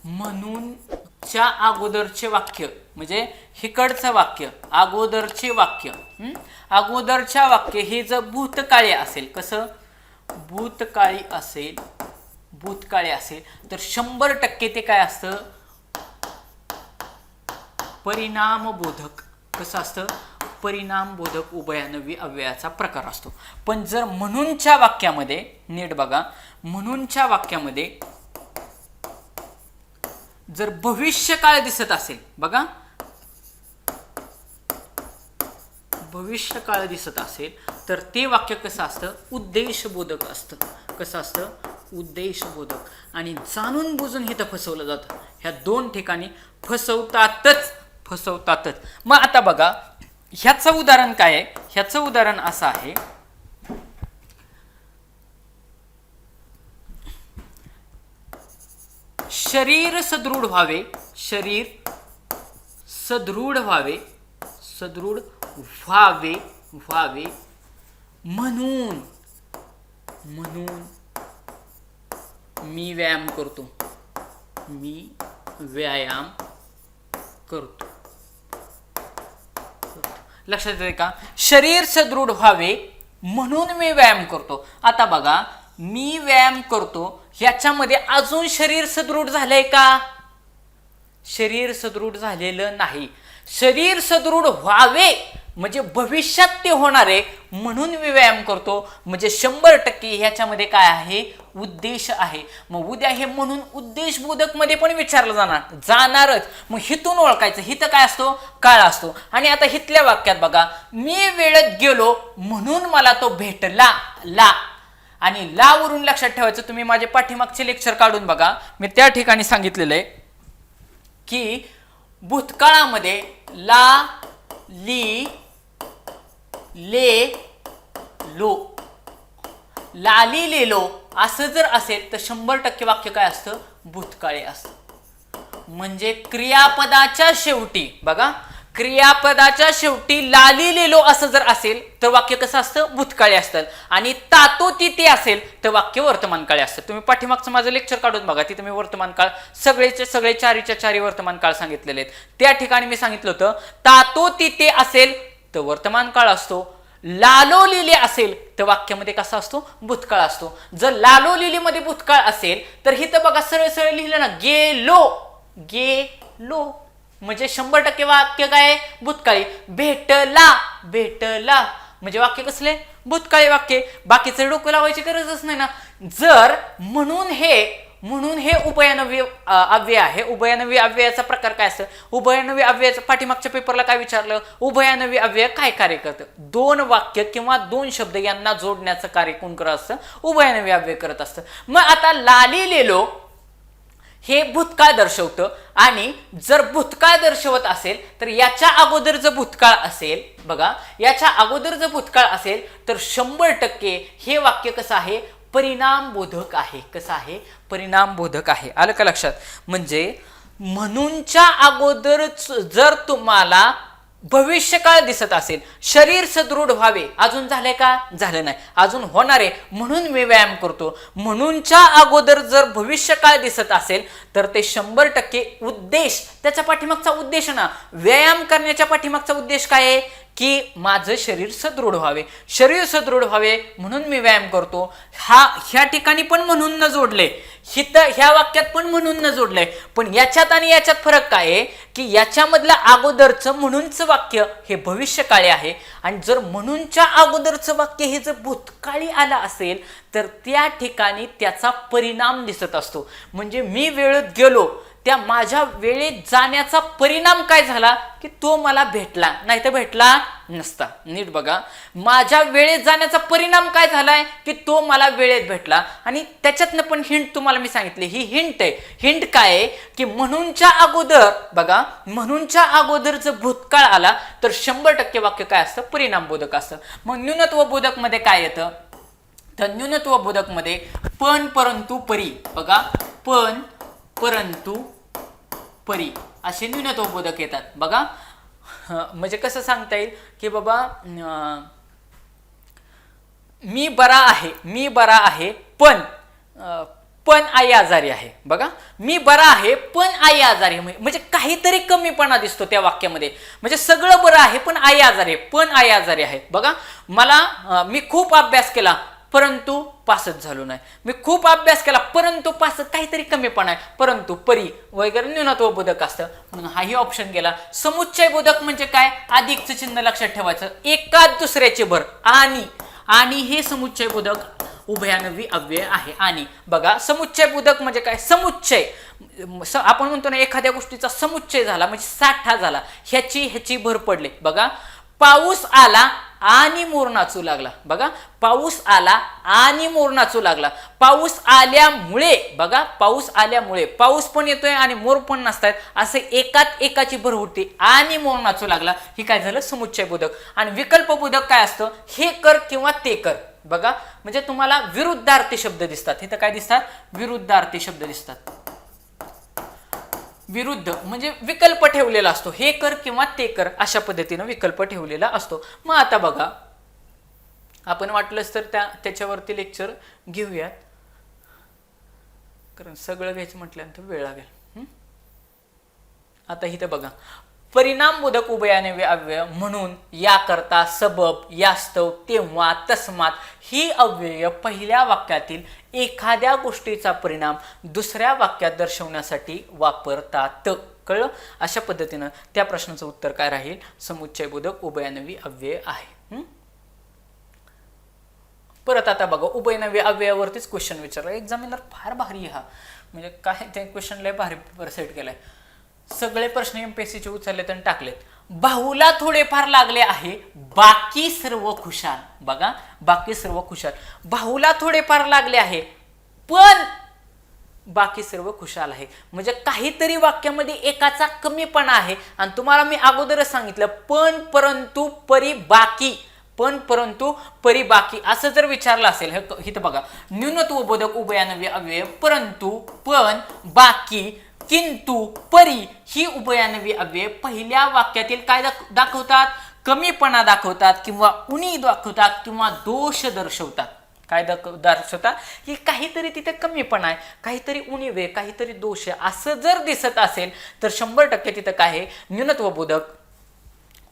म्हणूनच्या अगोदरचे वाक्य म्हणजे हिकडचं वाक्य, अगोदरचे वाक्य, अगोदरच्या वाक्य हे जर भूतकाळी असेल, कसं भूतकाळी असेल तर 100% ते काय असतं, परिणामबोधक. कसं असतं, परिणामबोधक उभयान्वयी अव्ययाचा प्रकार असतो. पण जर म्हणूनच्या वाक्यामध्ये, नीट बघा, म्हणूनच्या वाक्यामध्ये जर भविष्यकाळ दिसत असेल, बघा भविष्यकाळ दिसत असेल तर ते वाक्य कसं असतं, उद्देशबोधक असतं. कसं असतं, उद्देशबोधक. आणि जाणून बुजून इथं फसवलं जातं, ह्या 2 ठिकाणी फसवतातच. मग आता बघा ह्याचं उदाहरण काय आहे, ह्याचं उदाहरण असं आहे, शरीर सदृढ व्हावे, म्हणून मी व्यायाम करतो. लक्षात येते का, शरीर सदृढ व्हावे म्हणून मी व्यायाम करतो. आता बघा, मी व्यायाम करतो ह्याच्यामध्ये अजून शरीर सदृढ झालंय का, शरीर सदृढ झालेलं नाही. शरीर सदृढ व्हावे म्हणजे भविष्यात ते होणार आहे, म्हणून मी व्यायाम करतो, म्हणजे 100% ह्याच्यामध्ये काय आहे, उद्देश आहे. मग उद्या हे म्हणून उद्देशबोधक मध्ये पण विचारलं जाणारच. मग हिथून ओळखायचं, हिथं काय असतो, काळ असतो. आणि आता हिथल्या वाक्यात बघा, मी वेळेत गेलो म्हणून मला तो भेटला, ला. आणि ला वरून लक्षात ठेवायचं, तुम्ही माझे पाठीमागचे लेक्चर काढून बघा, मी त्या ठिकाणी सांगितलेलं आहे की भूतकाळामध्ये ला, ली, ले, लो, लाली लेलो असं जर असेल तर 100% वाक्य काय असतं, भूतकाळी असतं. म्हणजे क्रियापदाच्या शेवटी बघा, क्रियापदाच्या शेवटी लालिलेलो असं जर असेल तर वाक्य कसं असतं, भूतकाळी असतं. आणि तातो तिथे असेल तर वाक्य वर्तमान काळी असतं. तुम्ही पाठीमागचं माझं लेक्चर काढून बघा, तिथे मी वर्तमान काळ सगळेचे सगळे चारीच्या चारी वर्तमान काळ सांगितलेले आहेत. त्या ठिकाणी मी सांगितलं होतं तातो तिथे असेल तर वर्तमान काळ असतो, लालोलिले असेल तर वाक्यामध्ये कसा असतो, भूतकाळ असतो. जर लालोलिलीमध्ये भूतकाळ असेल तर हिथं बघा सरळ सरळ लिहिलं ना, गेलो गेलो म्हणजे 100% वाक्य काय, भूतकाळी. भेटला भेटला म्हणजे वाक्य कसले, भूतकाळी वाक्य. बाकीचं डोकं लावायची गरजच नाही ना. जर म्हणून हे उभयनवी अव्यय आहे. उभयनवी अव्ययाचा प्रकार काय असतं, उभयनवी अव्ययाचा पाठीमागच्या पेपरला काय विचारलं, उभयनवी अव्यय काय कार्य करतं, दोन वाक्य किंवा दोन शब्द यांना जोडण्याचं कार्य कोण करत असतं, उभयनवी अव्यय करत असतं. मग आता लालिलेलो हे भूतकाळ दर्शवतं आणि जर भूतकाळ दर्शवत असेल तर याच्या अगोदर जर भूतकाळ असेल, बघा याच्या अगोदर जर भूतकाळ असेल तर 100% हे वाक्य कसं आहे, परिणामबोधक आहे. कसं आहे, परिणामबोधक आहे. आलं का लक्षात. म्हणजे म्हणूनच्या अगोदर जर तुम्हाला भविष्यकाळ दिसत असेल, शरीर सदृढ व्हावे, अजून झालंय का, झालं नाही, अजून होणार आहे म्हणून मी व्यायाम करतो. म्हणूनच्या अगोदर जर भविष्यकाळ दिसत असेल तर ते 100% उद्देश, त्याच्या पाठीमागचा उद्देश ना, व्यायाम करण्याच्या पाठीमागचा उद्देश काय आहे की माझं शरीर सदृढ व्हावे, शरीर सदृढ व्हावे म्हणून मी व्यायाम करतो. ह्या ठिकाणी पण म्हणून न जोडले, ह्या वाक्यात पण म्हणून न जोडलंय. पण याच्यात आणि याच्यात फरक काय आहे की याच्यामधलं अगोदरचं म्हणूनचं वाक्य हे भविष्यकाळी आहे आणि जर म्हणूनच्या अगोदरचं वाक्य हे जर भूतकाळी आलं असेल तर त्या ठिकाणी त्याचा परिणाम दिसत असतो. म्हणजे मी वेळेत गेलो, त्या माझ्या वेळेत जाण्याचा परिणाम काय झाला की तो मला भेटला, नाही तर भेटला नसता. नीट बघा, माझ्या वेळेत जाण्याचा परिणाम काय झालाय की तो मला वेळेत भेटला. आणि त्याच्यातनं पण हिंट तुम्हाला मी सांगितले, ही हिंट आहे. हिंट काय आहे की म्हणूनच्या अगोदर, बघा म्हणूनच्या अगोदर जर भूतकाळ आला तर 100% वाक्य काय असतं, परिणामबोधक असतं. मग न्यूनत्व बोधक मध्ये काय येतं, तर न्यूनत्व बोधक मध्ये पण परंतु परी, बघा पण परंतु परी असे न्यूनत्व बोधक येतात. बघा म्हणजे कसं सांगता येईल की बाबा मी बरा आहे पण आई आजारी आहे. बघा मी बरा आहे पण आई आजारी आहे म्हणजे काहीतरी कमीपणा दिसतो त्या वाक्यामध्ये. म्हणजे सगळं बरं आहे पण आई आजारी आहे, पण आई आजारी आहे. बघा मी खूप अभ्यास केला परंतु पासच झालो नाही, मी खूप अभ्यास केला परंतु पास, काहीतरी कमीपणा आहे. परंतु परी वगैरे न्यूनत्व बोधक असतं म्हणून हाही ऑप्शन गेला. समुच्चय बोधक म्हणजे काय, अधिकचं चिन्ह लक्षात ठेवायचं, एकाच दुसऱ्याचे भर. आणि हे समुच्चय बोधक उभयानवी अव्यय आहे. आणि बघा समुच्चय बोधक म्हणजे काय, समुच्चय आपण म्हणतो ना एखाद्या गोष्टीचा समुच्चय झाला म्हणजे साठा झाला, ह्याची भर पडली. बघा पाऊस आला आणि मोर नाचू लागला. बघा पाऊस आला आणि मोर नाचू लागला. पाऊस आल्यामुळे, बघा पाऊस आल्यामुळे पाऊस पण येतोय आणि मोर पण नसतायत, असे एकाची भर होती आणि मोर नाचू लागला. ही काय झालं, समुच्चय बोधक. आणि विकल्प बोधक काय असतं, हे कर किंवा ते कर. बघा म्हणजे तुम्हाला विरुद्धार्थी शब्द दिसतात. इथं काय दिसतात, विरुद्धार्थी शब्द दिसतात. विरुद्ध म्हणजे विकल्प ठेवलेला असतो, हे कर किंवा ते कर अशा पद्धतीनं विकल्प ठेवलेला असतो. मग आता बघा आपण वाटलंच तर त्याच्यावरती लेक्चर घेऊयात, कारण सगळं घ्यायचं म्हटल्यानंतर वेळ लागेल. आता इथं बघा परिणामबोधक उभयान्वयी अव्यय म्हणून याकरता, सबब, यास्तव, तेव्हा, तस्मात ही अव्यय पहिल्या वाक्यातील एखाद्या गोष्टीचा परिणाम दुसऱ्या वाक्यात दर्शवण्यासाठी वापरतात. कळलं. अशा पद्धतीनं त्या प्रश्नाचं उत्तर काय राहील, समुच्चयबोधक उभयान्वयी अव्यय आहे. परत आता बघा उभयनवी अव्ययावरतीच क्वेश्चन विचारला. एक्झामिनर फार भारी हा, म्हणजे काय ते क्वेश्चन लय भारी सेट केलाय. सगळे प्रश्न एमपीएससीचे उचललेत आणि टाकलेत. भाऊला थोडेफार लागले आहे, बाकी सर्व खुशाल. बघा बाकी सर्व खुशाल, भाऊला थोडेफार लागले आहे पण बाकी सर्व खुशाल आहे. म्हणजे काहीतरी वाक्यामध्ये एकाचा कमीपणा आहे. आणि तुम्हाला मी अगोदरच सांगितलं पण परंतु परी बाकी, पण परंतु परी बाकी असं जर विचारलं असेल, इथं बघा न्यूनत्व बोधक उभयान्वयी अव्यय परंतु, पण, बाकी, किंतु, परी ही उभयान्वयी अव्यय पहिल्या वाक्यातील काय दाखवतात? कमीपणा दाखवतात किंवा उणी दाखवतात किंवा दोष दर्शवतात. काय दर्शवतात की काहीतरी तिथे कमीपणा आहे, काहीतरी उणीव आहे, काहीतरी दोष आहे असं जर दिसत असेल तर 100% तिथं काय आहे? न्यूनत्वबोधक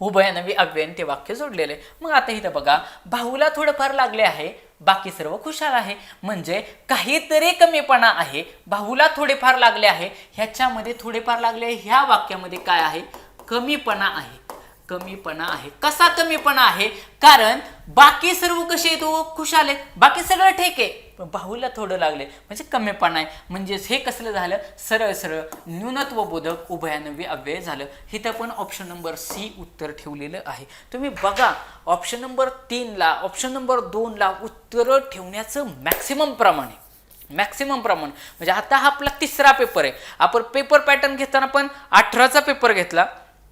उभयान्वयी अव्ययन ते वाक्य जोडलेले. मग आता इथं बघा, भाऊला थोडंफार लागले आहे, बाकी सर्व खुशाल आहे. म्हणजे काहीतरी कमीपणा आहे, भाऊला थोडेफार लागले आहे, ह्याच्यामध्ये थोडेफार लागले, ह्या वाक्यामध्ये काय आहे? कमीपणा आहे. कमीपणा आहे. कसा कमीपणा आहे? कारण बाकी सर्व कसे आहेत? खुशाल आहेत, बाकी सगळं ठीक आहे, पण भाऊला थोडं लागले म्हणजे कमीपणा आहे. म्हणजेच हे कसलं झालं? सरळ सरळ न्यूनत्वबोधक उभयान्वयी अव्यय झालं. इथं पण ऑप्शन नंबर सी उत्तर ठेवलेलं आहे. तुम्ही बघा, ऑप्शन नंबर 3ला, ऑप्शन नंबर 2ला उत्तर ठेवण्याचं मॅक्सिमम प्रमाण आहे. मॅक्सिमम प्रमाण म्हणजे आता हा आपला 3रा पेपर आहे. आपण पेपर पॅटर्न घेताना पण 18चा पेपर घेतला,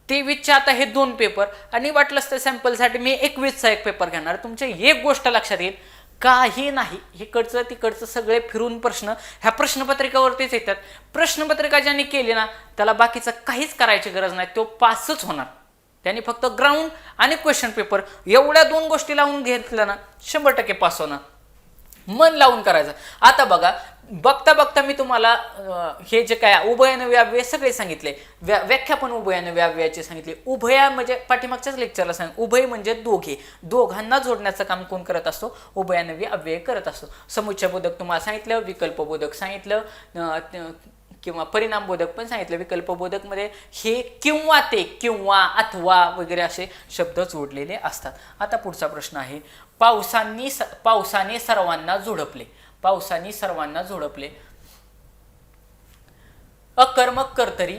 23चे आता हे 2 पेपर, आणि वाटलंच तर सॅम्पलसाठी मी 21चा एक पेपर घेणार. तुमच्या एक गोष्ट लक्षात येईल, काही नाही इकडचं तिकडचं सगळे फिरून प्रश्न ह्या प्रश्नपत्रिकावरतीच येतात. प्रश्नपत्रिका ज्यांनी केली ना त्याला बाकीचं काहीच करायची गरज नाही, तो पासच होणार. त्यांनी फक्त ग्राउंड आणि क्वेश्चन पेपर एवढ्या 2 गोष्टी लावून घेतल्या ना 100% पास होणार. मन लावून करायचं. आता बघा, बघता बघता मी तुम्हाला हे जे काय उभयान्वयी अव्यय सगळे सांगितले, व्याख्या पण उभयान्वयी अव्ययाची सांगितली. उभया म्हणजे पाठीमागच्याच लेक्चरला सांगितलं, उभय म्हणजे दोघे, दोघांना जोडण्याचं काम कोण करत असतो? उभयान्वयी अव्यय करत असतो. समुच्चयबोधक तुम्हाला सांगितलं, विकल्पबोधक सांगितलं किंवा परिणामबोधक पण सांगितलं. विकल्पबोधकमध्ये हे किंवा ते किंवा अथवा वगैरे असे शब्द जोडलेले असतात. आता पुढचा प्रश्न आहे, पावसाने सर्वांना झोडपले. पावसाने सर्वांना झोडपले. अकर्मक कर्तरी,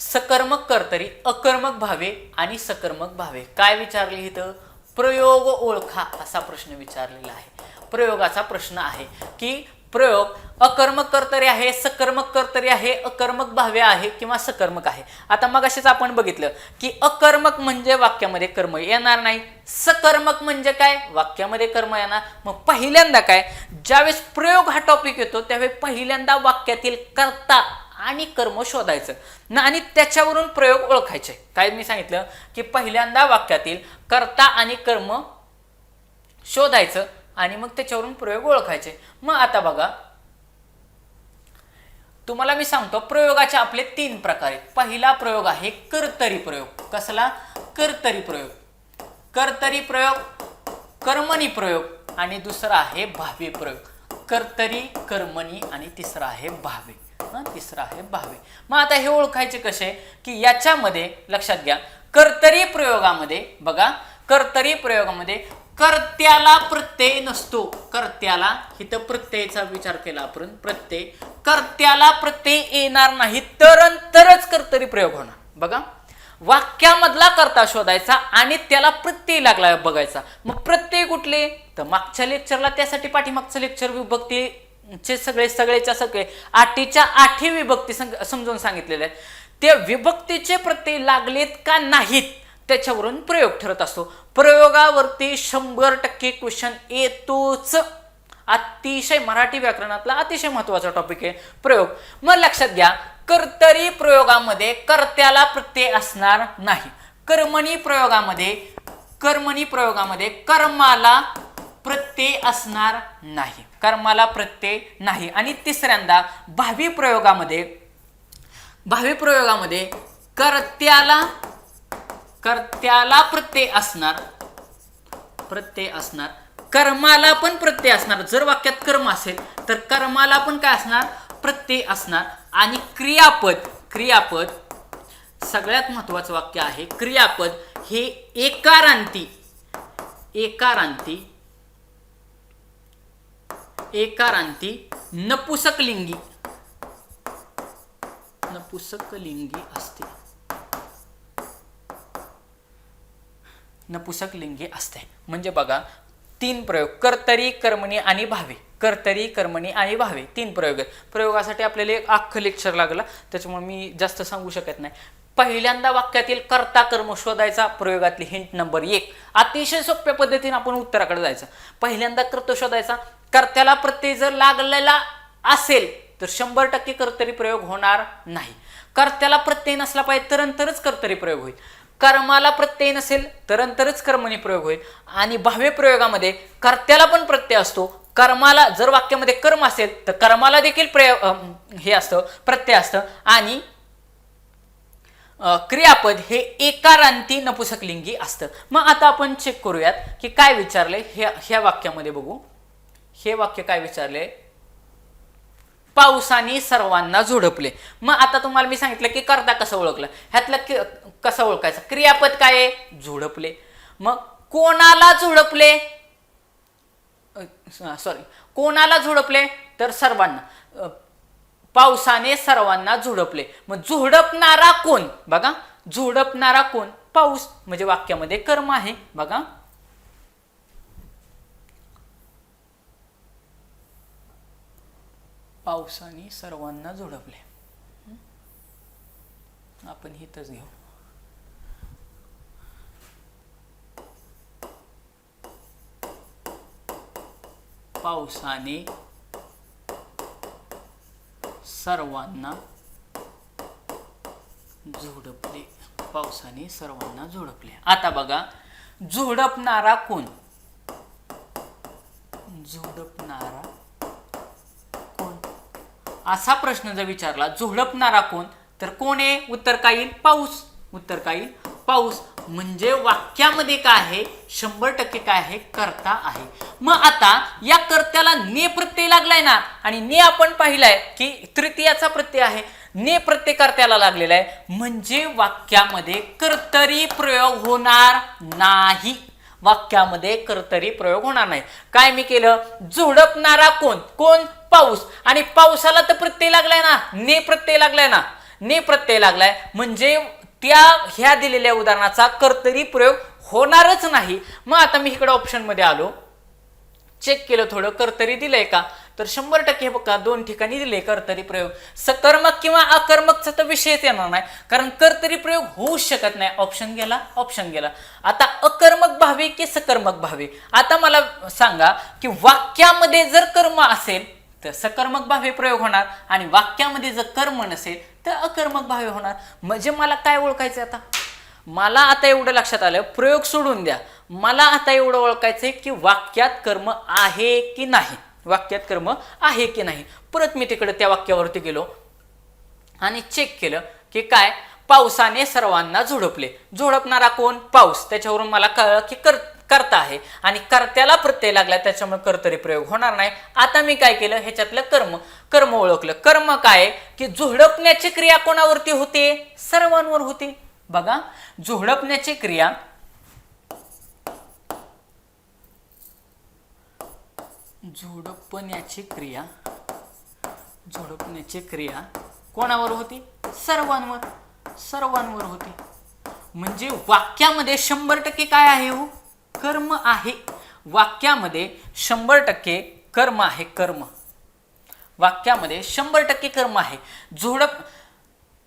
सकर्मक कर्तरी, अकर्मक भावे आणि सकर्मक भावे. काय विचारले इथं? प्रयोग ओळखा असा प्रश्न विचारलेला आहे. प्रयोगाचा प्रश्न आहे की प्रयोग अकर्मक कर्तरी आहे, सकर्मक कर्तरी आहे, अकर्मक भावे आहे किंवा सकर्मक आहे. आता मगाशीच आपण बघितलं की अकर्मक म्हणजे वाक्यामध्ये कर्म येणार नाही, सकर्मक म्हणजे काय? वाक्यामध्ये कर्म येणार. मग पहिल्यांदा काय, ज्यावेळेस प्रयोग हा टॉपिक येतो त्यावेळेस पहिल्यांदा वाक्यातील कर्ता आणि कर्म शोधायचं ना, आणि त्याच्यावरून प्रयोग ओळखायचे. काय मी सांगितलं की पहिल्यांदा वाक्यातील कर्ता आणि कर्म शोधायचं आणि मग त्याच्यावरून प्रयोग ओळखायचे. मग आता बघा, तुम्हाला मी सांगतो प्रयोगाचे आपले 3 प्रकार आहेत. पहिला प्रयोग आहे कर्तरी प्रयोग. कसला? कर्तरी प्रयोग. कर्तरी प्रयोग, कर्मणी प्रयोग आणि दुसरा आहे भावे प्रयोग. कर्तरी, कर्मणी आणि तिसरा आहे भावे. तिसरा आहे भावे. मग आता हे ओळखायचे कसे की याच्यामध्ये लक्षात घ्या, कर्तरी प्रयोगामध्ये बघा, कर्तरी प्रयोगामध्ये कर्त्याला प्रत्यय नसतो. कर्त्याला, इथं प्रत्ययाचा विचार केला आपण, प्रत्यय, कर्त्याला प्रत्यय येणार नाही तरच कर्तरी प्रयोग होणार. बघा, वाक्यामधला कर्ता शोधायचा आणि त्याला प्रत्यय लागला बघायचा. मग प्रत्यय कुठले? तर मागच्या लेक्चरला त्यासाठी पाठीमागचं लेक्चर विभक्तीचे सगळेच्या सगळे 8च्या 8 विभक्ती समजून सांगितलेले आहेत. त्या विभक्तीचे प्रत्यय लागलेत का नाहीत त्याच्यावरून प्रयोग ठरत असतो. प्रयोगावरती 100% क्वेश्चन येतोच. अतिशय मराठी व्याकरणातला अतिशय महत्वाचा टॉपिक आहे प्रयोग. मग लक्षात घ्या, कर्तरी प्रयोगामध्ये कर्त्याला प्रत्यय असणार नाही. कर्मणी प्रयोगामध्ये कर्माला प्रत्यय असणार नाही. कर्माला प्रत्यय नाही. आणि तिसऱ्यांदा भावी प्रयोगामध्ये कर्त्याला प्रत्यय असणार, कर्माला पण प्रत्यय असणार. जर वाक्यात कर्म असेल तर कर्माला पण काय असणार? प्रत्यय असणार. आणि क्रियापद सगळ्यात महत्वाचं वाक्य आहे. क्रियापद हे एकारांती नपुसकलिंगी असते. नपुसकलिंगी असते. म्हणजे बघा, 3 प्रयोग, कर्तरी, कर्मणी आणि भावे. कर्तरी, कर्मणी आणि भावे 3 प्रयोग आहेत. प्रयोगासाठी आपल्याला एक अख्खं लेक्चर लागला, त्याच्यामुळे मी जास्त सांगू शकत नाही. पहिल्यांदा वाक्यातील कर्ता कर्म शोधायचा. प्रयोगातली हिंट नंबर 1, अतिशय सोप्या पद्धतीने आपण उत्तराकडे जायचं. पहिल्यांदा कर्ता शोधायचा. कर्त्याला प्रत्यय जर लागलेला असेल तर 100% कर्तरी प्रयोग होणार नाही. कर्त्याला प्रत्यय नसला पाहिजे तरच कर्तरी प्रयोग होईल. कर्माला प्रत्यय नसेल तरच कर्मणी प्रयोग होईल. आणि भाव्य प्रयोगामध्ये कर्त्याला पण प्रत्यय असतो. कर्माला जर वाक्यामध्ये कर्म असेल तर कर्माला देखील हे असतं, प्रत्यय असतं. आणि क्रियापद हे एकारांती नपुसकलिंगी असतं. मग आता आपण चेक करूयात की काय विचारले ह्या वाक्यामध्ये. बघू, हे वाक्य काय विचारले, पावसाने सर्वांना झोडपले. मग आता तुम्हाला मी सांगितलं की कर्ता कसं ओळखलं, ह्यातलं कसं ओळखायचं, क्रियापद काय आहे, झोडपले. मग कोणाला झोडपले, कोणाला झोडपले तर सर्वांना, पावसाने सर्वांना झोडपले. मग झोडपणारा कोण, बघा झोडपणारा कोण, पाऊस, म्हणजे वाक्यामध्ये कर्म आहे. बघा पावसाने सर्वांना झोडपले. आपण हितच घेऊ. पावसाने सर्वांना झोडपले, पावसाने सर्वांना झोडपले. आता बघा, झोडपणारा कोण, झोडपणारा कोण असा प्रश्न जर विचारला, झोडपणारा कोण तर कोण आहे, उत्तर काय येईल, पाऊस. उत्तर काय येईल, पाऊस. म्हणजे वाक्यामध्ये काय आहे, 100% काय आहे, कर्ता आहे. मग आता या कर्त्याला ने प्रत्यय लागलाय ना, आणि ने आपण पाहिलाय की तृतीयाचा प्रत्यय आहे. ने प्रत्यय कर्त्याला लागलेला आहे, म्हणजे वाक्यामध्ये कर्तरी प्रयोग होणार नाही. वाक्यामध्ये कर्तरी प्रयोग होणार नाही. काय मी केलं, झोडपणारा कोण, पाऊस. आणि पावसाला तर प्रत्यय लागलाय ना, ने प्रत्यय लागलाय ना, ने प्रत्यय लागलाय, म्हणजे ह्या दिलेल्या उदाहरणाचा कर्तरी प्रयोग होणारच नाही. मग आता मी इकडे ऑप्शन मध्ये आलो, चेक केलं थोडं, कर्तरी दिलंय का, तर 100% बघा 2 ठिकाणी दिले कर्तरी प्रयोग. सकर्मक किंवा अकर्मकचा तर विषयच येणार नाही, कारण कर्तरी प्रयोग होऊच शकत नाही. ऑप्शन गेला. आता अकर्मक भावे की सकर्मक भावे, आता मला सांगा की वाक्यामध्ये जर कर्म असेल तर सकर्मक भावे प्रयोग होणार, आणि वाक्यामध्ये जर कर्म नसेल तर अकर्मक भावे होणार. म्हणजे मला काय ओळखायचं, आता मला आता एवढं लक्षात आलं, प्रयोग सोडून द्या, मला आता एवढं ओळखायचंय की वाक्यात कर्म आहे की नाही, वाक्यात कर्म आहे की नाही. परत मी तिकडे त्या वाक्यावरती गेलो आणि चेक केलं की काय, पावसाने सर्वांना झोडपले. झोडपणारा कोण, पाऊस. त्याच्यावरून मला कळलं की कर्ता आहे, आणि कर्त्याला प्रत्यय लागला, त्याच्यामुळे कर्तरी प्रयोग होणार नाही. आता मी काय केलं, ह्याच्यातलं कर्म ओळखलं. कर्म काय की झोडपण्याची क्रिया कोणावरती होते, सर्वांवर होते. बघा, झोडपण्याची क्रिया झोडपण्याची क्रिया कोणावर होती, सर्वांवर होती. म्हणजे वाक्यामध्ये 100% काय आहे, हो कर्म आहे. वाक्यामध्ये 100% कर्म आहे, कर्म. वाक्यामध्ये 100% कर्म आहे.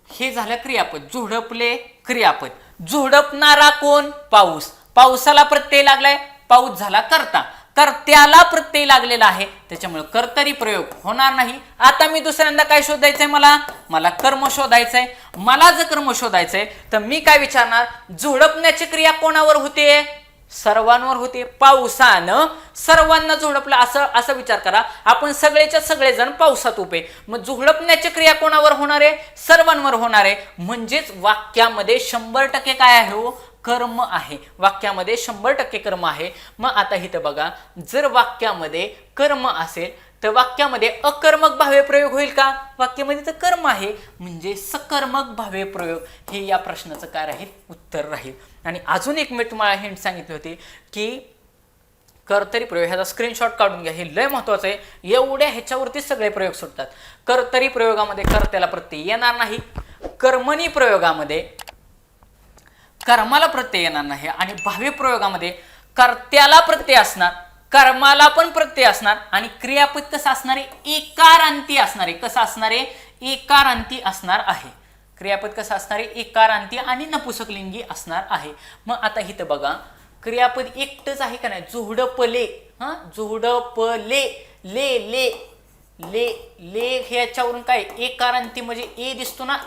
हे झालं क्रियापद, झोडपले क्रियापद. झोडपणारा कोण, पाऊस. पावसाला प्रत्यय लागलाय, पाऊस झाला कर्ता. कर्त्याला प्रत्यय लागलेला आहे, त्याच्यामुळे कर्तरी प्रयोग होणार नाही. आता मी दुसऱ्यांदा काय शोधायचंय, मला कर्म शोधायचंय. मला जर कर्म शोधायचंय तर मी काय विचारणार, झोडपण्याची क्रिया कोणावर होते, सर्वांवर होते. पावसानं सर्वांना झोडपलं, असं विचार करा. आपण सगळेच्या सगळेजण पावसात उभे, मग झोडपण्याची क्रिया कोणावर होणार आहे, सर्वांवर होणार आहे. म्हणजेच वाक्यामध्ये 100% काय आहे, हो कर्म आहे. वाक्यामध्ये 100% कर्म आहे. मग आता इथं बघा, जर वाक्यामध्ये कर्म असेल तर वाक्यामध्ये अकर्मक भावे प्रयोग होईल का, वाक्यामध्ये तर कर्म आहे, म्हणजे सकर्मक भावे प्रयोग हे या प्रश्नाचं काय राहील, उत्तर राहील. आणि अजून एक मी तुम्हाला हिंट सांगितली होती की कर्तरी प्रयोग, ह्याचा स्क्रीनशॉट काढून घ्या, हे लय महत्वाचं आहे. एवढ्या ह्याच्यावरती सगळे प्रयोग सुटतात. कर्तरी प्रयोगामध्ये कर्त्याला प्रत्यय येणार नाही, कर्मणी प्रयोगामध्ये कर्माला प्रत्यय येणार नाही, आणि भावी प्रयोगामध्ये कर्त्याला प्रत्यय असणार, कर्माला पण प्रत्यय असणार, आणि क्रियापद कसं असणार आहे, एकारांती असणार आहे. कसं असणार आहे, एकारांती असणार आहे. क्रियापद कसं असणार आहे, एकारांती आणि नपुसकलिंगी असणार आहे. मग आता इथं बघा, क्रियापद एकटंच आहे का नाही, झोडपले. झोडपले, ले ले ले ले ह्याच्यावरून काय एकारांती म्हणजे ए दिसतो ना,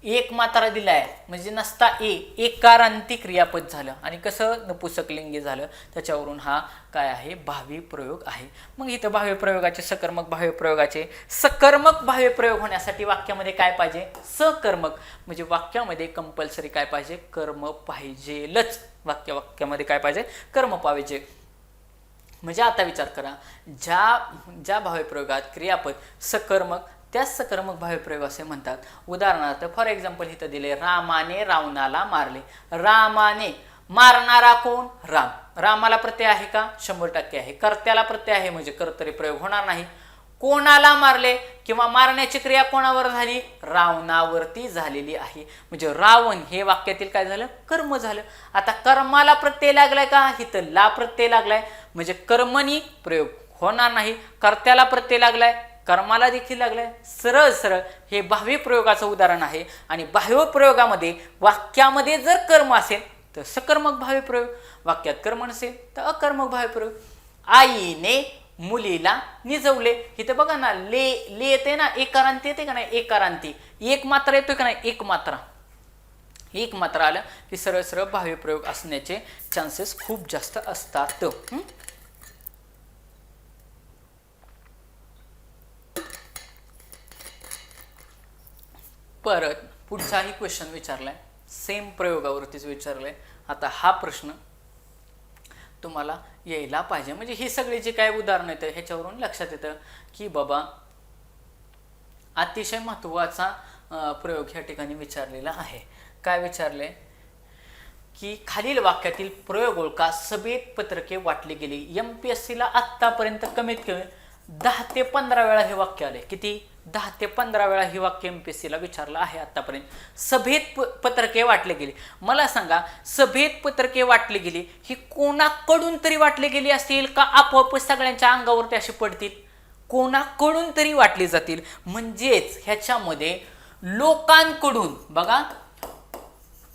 एक मात्रा दिलाय म्हणजे नसता एकारांती क्रियापद झालं. आणि कसं नपुंसकलिंगी झालं, त्याच्यावरून हा काय आहे, भावी प्रयोग आहे. मग इथं भावी प्रयोगाचे सकर्मक भावी प्रयोगाचे सकर्मक भावी प्रयोग होण्यासाठी वाक्यामध्ये काय पाहिजे, सकर्मक म्हणजे वाक्यामध्ये कंपल्सरी काय पाहिजे, कर्म पाहिजेलच. वाक्यामध्ये काय पाहिजे, कर्म पाहिजे. म्हणजे आता विचार करा, ज्या भावी प्रयोगात क्रियापद सकर्मक, त्याच सकर्मक भावी प्रयोग असे म्हणतात. उदाहरणार्थ फॉर एक्झाम्पल इथं दिले, रामाने रावणाला मारले. रामाने, मारणारा कोण, राम. रामाला प्रत्यय आहे का, 100% आहे. कर्त्याला प्रत्यय आहे म्हणजे कर्तरी प्रयोग होणार नाही. कोणाला मारले किंवा मारण्याची क्रिया कोणावर झाली, रावणावरती झालेली आहे. म्हणजे रावण हे वाक्यातील काय झालं, कर्म झालं. आता कर्माला प्रत्यय लागलाय का, इथं ला प्रत्यय लागलाय म्हणजे कर्मणी प्रयोग होणार नाही. कर्त्याला प्रत्यय लागलाय, कर्माला देखील लागलाय. सरळ सरळ हे भावी प्रयोगाचं उदाहरण आहे. आणि भावी प्रयोगामध्ये वाक्यामध्ये जर कर्म असेल तर सकर्मक भावी प्रयोग, वाक्यात कर्म नसेल तर अकर्मक भावी प्रयोग. आईने मुलीला निजवले. इथं बघा ना, ले येते ना, एकारांती येते का नाही, एकारांती. एक मात्रा येतोय का नाही, एक मात्रा आलं की सरळ सरळ भावी प्रयोग असण्याचे चान्सेस खूप जास्त असतात. परत पुढचाही क्वेश्चन विचारलाय, सेम प्रयोगावरतीच विचारलाय. आता हा प्रश्न तुम्हाला यायला पाहिजे. म्हणजे ही सगळी जी काय उदाहरणं येतं ह्याच्यावरून लक्षात येतं की बाबा अतिशय महत्त्वाचा प्रयोग ह्या ठिकाणी विचारलेला आहे. काय विचारले की खालील वाक्यातील प्रयोग ओळखा. सभेत पत्रके वाटली गेली. MPSCला आत्तापर्यंत कमीत कमी 10 ते 15 वेळा हे वाक्य आले. किती, 10 ते 15 वेळा हे वाक्य MPSCला विचारलं आहे आतापर्यंत. सभेत पत्रके वाटले गेली. मला सांगा, सभेत पत्रके वाटली गेली ही कोणाकडून तरी वाटली गेली असतील का आपोआप सगळ्यांच्या अंगावरती अशी पडतील, कोणाकडून तरी वाटली जातील. म्हणजेच ह्याच्यामध्ये लोकांकडून, बघा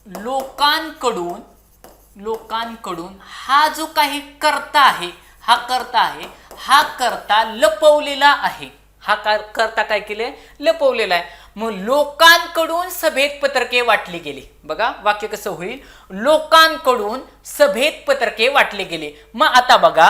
लोकांकडून हा जो काही कर्ता आहे, हा कर्ता लपवलेला आहे. हा करता काय केले, लपवलेला आहे. मग लोकांकडून सभेत पत्रके वाटली गेली. बघा वाक्य कसं होईल, लोकांकडून सभेत पत्रके वाटले गेले. मग आता बघा,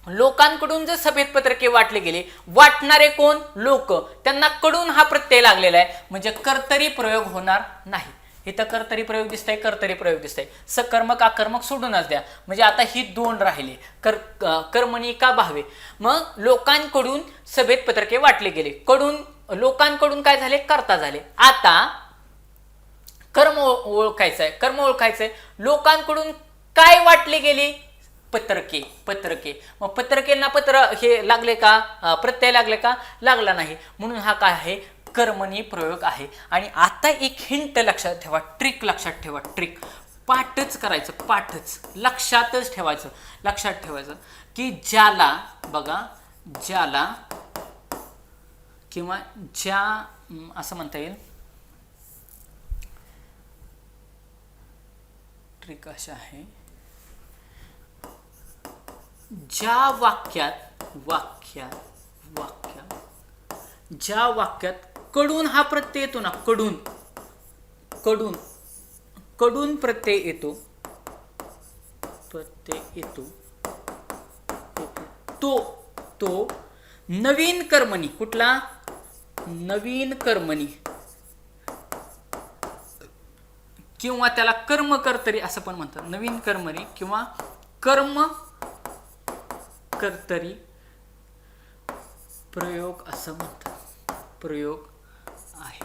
लोकांकडून जर सभेत पत्रके वाटले गेले, वाटणारे कोण, लोक, त्यांना कडून हा प्रत्यय लागलेला आहे म्हणजे कर्तरी प्रयोग होणार नाही. इथं कर्तरी प्रयोग दिसतंय, कर्तरी प्रयोग दिसतंय. सकर्मक अकर्मक सोडूनच द्या. म्हणजे आता ही दोन राहिले, कर्मणी का भावे. मग लोकांकडून सभेत पत्रके वाटले गेले, लोकांकडून काय झाले, कर्ता झाले. आता कर्म ओळखायचंय. लोकांकडून काय वाटले गेले, पत्रके. मग पत्रकेंना पत्र हे लागले का, प्रत्यय लागले का, लागला नाही. म्हणून हा काय आहे, कर्मणी प्रयोग आहे. आणि आता एक हिंट लक्षात ठेवा, ट्रिक लक्षात ठेवा, ट्रिक. पाठच करायचं, पाठच लक्षातच ठेवायचं, लक्षात ठेवायचं की ज्याला किंवा ज्या असं म्हणता येईल, ट्रिक अशी आहे, ज्या वाक्यात कडून हा प्रत्यय येतो ना, कडून प्रत्यय येतो, तो नवीन कर्मणी, कुठला, नवीन कर्मणी किंवा त्याला कर्म कर्तरी असं पण म्हणतात. नवीन कर्मणी किंवा कर्म कर्तरी प्रयोग असं म्हणतात. प्रयोग आहे.